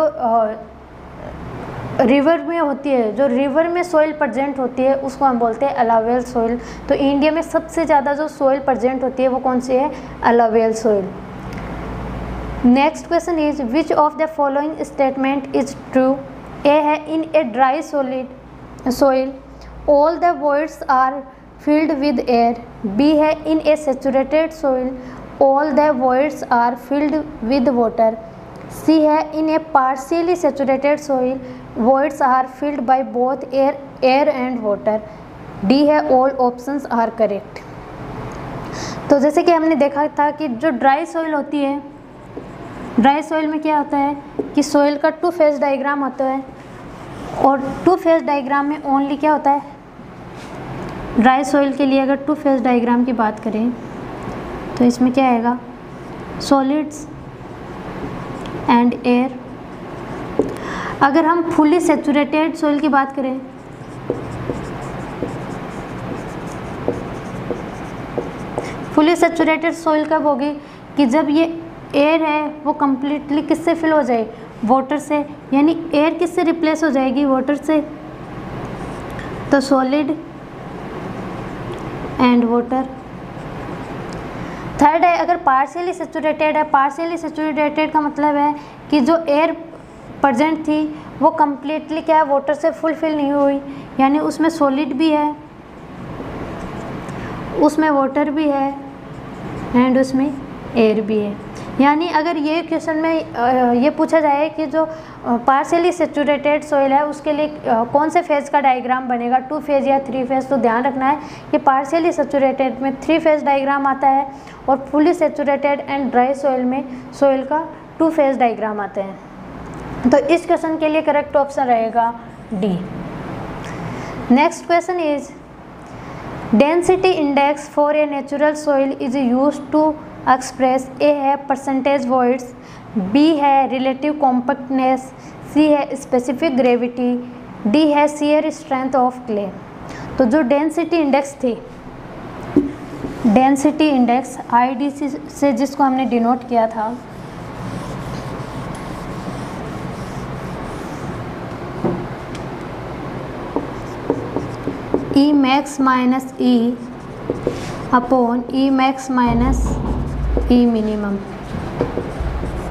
रिवर में होती है, जो रिवर में सॉइल प्रेजेंट होती है उसको हम बोलते हैं अलावेल सॉइल। तो इंडिया में सबसे ज़्यादा जो सॉइल प्रेजेंट होती है वो कौन सी है, alluvial soil. Next question is which of the following statement is true? A है in a dry solid soil all the voids are filled with air, B है in a saturated soil all the voids are filled with water, C है in a partially saturated soil voids are filled by both air and water, D है all options are correct। तो जैसे कि हमने देखा था कि जो ड्राई सॉइल होती है, ड्राई सॉइल में क्या होता है कि सॉइल का 2 फेज डायग्राम होता है और 2 फेज डायग्राम में ओनली क्या होता है, ड्राई सॉइल के लिए अगर टू फेज डायग्राम की बात करें तो इसमें क्या आएगा, सॉलिड्स एंड एयर। अगर हम फुली सैचुरेटेड सॉइल की बात करें फुली सैचुरेटेड सॉइल कब होगी कि जब ये एयर है वो कम्प्लीटली किससे फिल हो जाए, वाटर से, यानी एयर किससे रिप्लेस हो जाएगी, वाटर से। तो सॉलिड एंड वाटर। थर्ड है अगर पार्शियली सैचुरेटेड है, पार्शियली सैचुरेटेड का मतलब है कि जो एयर प्रेजेंट थी वो कम्प्लीटली क्या है, वाटर से फुलफिल नहीं हुई, यानी उसमें सॉलिड भी है, उसमें वाटर भी है एंड उसमें एयर भी है। यानी अगर ये क्वेश्चन में ये पूछा जाए कि जो पार्शियली सैचुरेटेड सॉइल है उसके लिए कौन से फेज़ का डायग्राम बनेगा, टू फेज़ या थ्री फेज़, तो ध्यान रखना है कि पार्शियली सैचुरेटेड में थ्री फेज़ डायग्राम आता है और fully saturated and dry soil में सॉइल का टू फेज़ डायग्राम आते हैं। तो इस क्वेश्चन के लिए करेक्ट ऑप्शन रहेगा D. Next question is density index for a natural soil is used to express. A है परसेंटेज वॉइड्स, बी है रिलेटिव कॉम्पैक्टनेस, सी है स्पेसिफिक ग्रेविटी, डी है शियर स्ट्रेंथ ऑफ क्ले। तो जो density index थी, density index ID से जिसको हमने डिनोट किया था, ई मैक्स माइनस ई अपॉन ई मैक्स माइनस ई मिनिमम।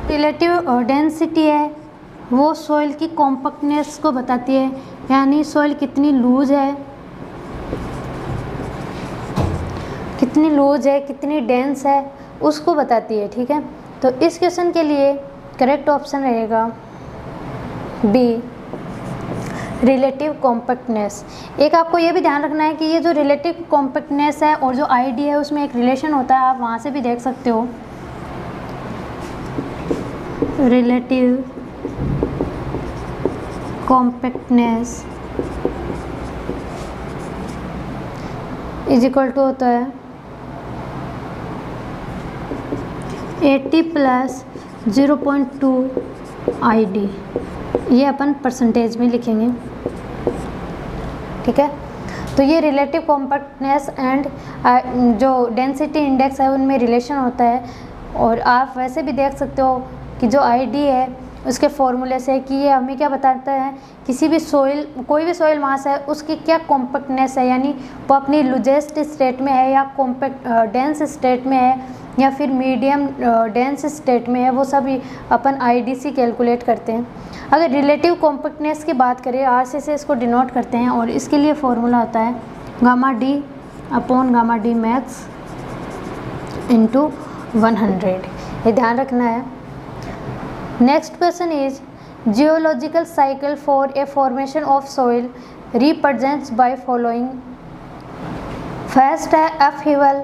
रिलेटिव डेंसिटी है वो सॉइल की कॉम्पैक्टनेस को बताती है, यानी सॉइल कितनी लूज है, कितनी डेंस है उसको बताती है। ठीक है, तो इस क्वेश्चन के लिए करेक्ट ऑप्शन रहेगा बी, रिलेटिव कॉम्पैक्टनेस। एक आपको ये भी ध्यान रखना है कि ये जो रिलेटिव कॉम्पैक्टनेस है और जो आईडी है उसमें एक रिलेशन होता है, आप वहाँ से भी देख सकते हो। Relative compactness is equal to होता है 80 प्लस 0.2 आईडी। ये अपन परसेंटेज में लिखेंगे। ठीक है, तो ये रिलेटिव कॉम्पैक्टनेस एंड जो डेंसिटी इंडेक्स है उनमें रिलेशन होता है। और आप वैसे भी देख सकते हो कि जो आईडी है उसके फॉर्मूले से कि ये हमें क्या बताता है, किसी भी सॉइल, कोई भी सॉइल मास है उसकी क्या कॉम्पैक्टनेस है, यानी वो अपनी लूजेस्ट स्टेट में है या कॉम्पैक्ट डेंस स्टेट में है या फिर मीडियम डेंस स्टेट में है, वो सब अपन आईडी से कैलकुलेट करते हैं। अगर रिलेटिव कॉम्पैक्टनेस की बात करें, आरसी से इसको डिनोट करते हैं और इसके लिए फॉर्मूला होता है gamma D upon gamma D max into 100। ये ध्यान रखना है। Next question is geological cycle for a formation of soil represents by following. First है अपहीवल,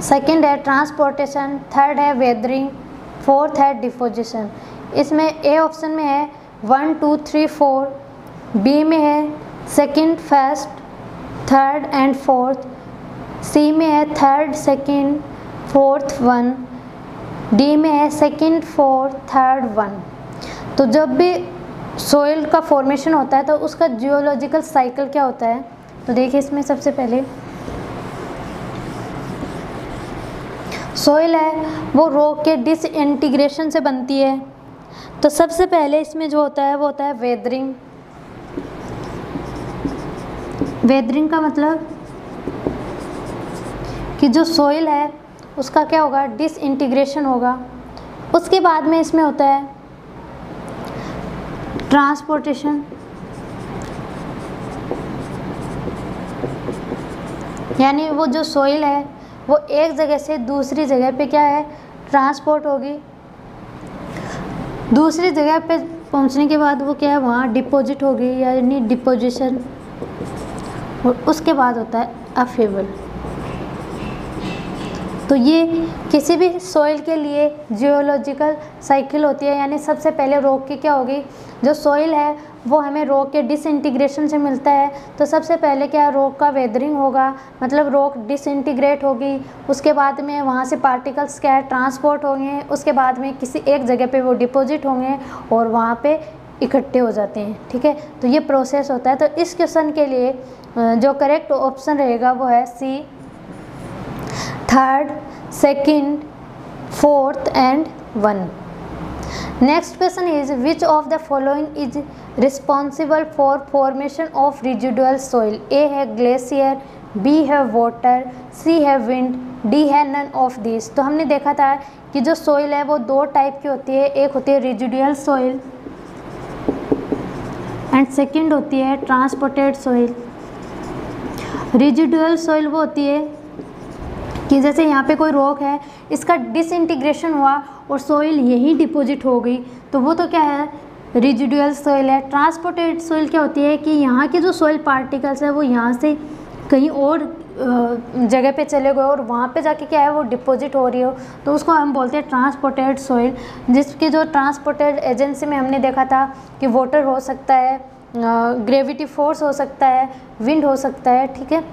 सेकंड है ट्रांसपोर्टेशन, थर्ड है वेदरिंग, फोर्थ है डिपोजिशन। इसमें ए ऑप्शन में है 1 2 3 4, बी में है second first third and fourth, C में है third second fourth one, D में है सेकंड फोर्थ थर्ड वन। तो जब भी सोइल का फॉर्मेशन होता है तो उसका जियोलॉजिकल साइकिल क्या होता है, तो देखिए इसमें सबसे पहले सोइल है वो रॉक के डिसइंटीग्रेशन से बनती है। तो सबसे पहले इसमें जो होता है वो होता है वेदरिंग। वेदरिंग का मतलब कि जो सोइल है उसका क्या होगा, डिसइंटीग्रेशन होगा। उसके बाद में इसमें होता है ट्रांसपोर्टेशन, यानी वो जो सोइल है वो एक जगह से दूसरी जगह पे क्या है, ट्रांसपोर्ट होगी। दूसरी जगह पे पहुंचने के बाद वो क्या है, वहाँ डिपॉजिट होगी यानी डिपोजिशन। और उसके बाद होता है अपहीवल। तो ये किसी भी सॉइल के लिए जियोलॉजिकल साइकिल होती है, यानी सबसे पहले रॉक की क्या होगी, जो सॉइल है वो हमें रॉक के डिसइंटीग्रेशन से मिलता है। तो सबसे पहले क्या, रॉक का वेदरिंग होगा, मतलब रॉक डिसइंटीग्रेट होगी, उसके बाद में वहाँ से पार्टिकल्स क्या है ट्रांसपोर्ट होंगे, उसके बाद में किसी एक जगह पे वो डिपॉजिट होंगे और वहाँ पे इकट्ठे हो जाते हैं। ठीक है, तो ये प्रोसेस होता है। तो इस क्वेश्चन के लिए जो करेक्ट ऑप्शन रहेगा वो है C, third, second, fourth and 1। Next question is which of the following is responsible for formation of residual soil. A है ग्लेशियर, बी है वाटर, सी है विंड, डी है नन ऑफ दिस। तो हमने देखा था कि जो सॉइल है वो दो टाइप की होती है, एक होती है रिजिडुअल सॉइल एंड सेकंड होती है ट्रांसपोर्टेड सॉइल। रिजिडुअल सॉइल वो होती है कि जैसे यहाँ पे कोई रॉक है, इसका डिसइंटीग्रेशन हुआ और सॉइल यहीं डिपॉजिट हो गई, तो वो तो क्या है, रिजिडुअल सॉइल है। ट्रांसपोर्टेड सॉइल क्या होती है कि यहाँ के जो सॉइल पार्टिकल्स है वो यहाँ से कहीं और जगह पे चले गए और वहाँ पे जाके क्या है वो डिपॉजिट हो रही हो, तो उसको हम बोलते हैं ट्रांसपोर्टेड सॉइल। जिसकी जो ट्रांसपोर्टेड एजेंसी में हमने देखा था कि वाटर हो सकता है, ग्रेविटी फोर्स हो सकता है, विंड हो सकता है। ठीक है,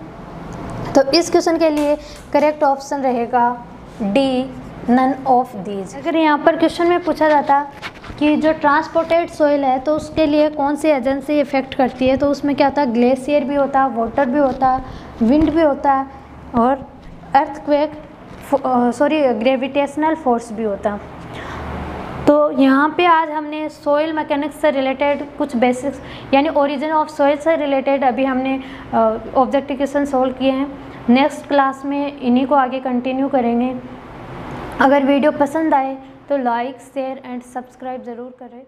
तो इस क्वेश्चन के लिए करेक्ट ऑप्शन रहेगा डी, नन ऑफ दीज। अगर यहाँ पर क्वेश्चन में पूछा जाता कि जो ट्रांसपोर्टेड सॉइल है तो उसके लिए कौन सी एजेंसी इफेक्ट करती है, तो उसमें क्या होता है, ग्लेशियर भी होता, वाटर भी होता, विंड भी होता और अर्थक्वेक ग्रेविटेशनल फोर्स भी होता। तो यहाँ पे आज हमने सॉइल मैकेनिक्स से रिलेटेड कुछ बेसिक्स यानी ओरिजिन ऑफ सॉइल से रिलेटेड अभी हमने ऑब्जेक्टिव क्वेश्चन सोल्व किए हैं। नेक्स्ट क्लास में इन्हीं को आगे कंटिन्यू करेंगे। अगर वीडियो पसंद आए तो लाइक, शेयर एंड सब्सक्राइब ज़रूर करें।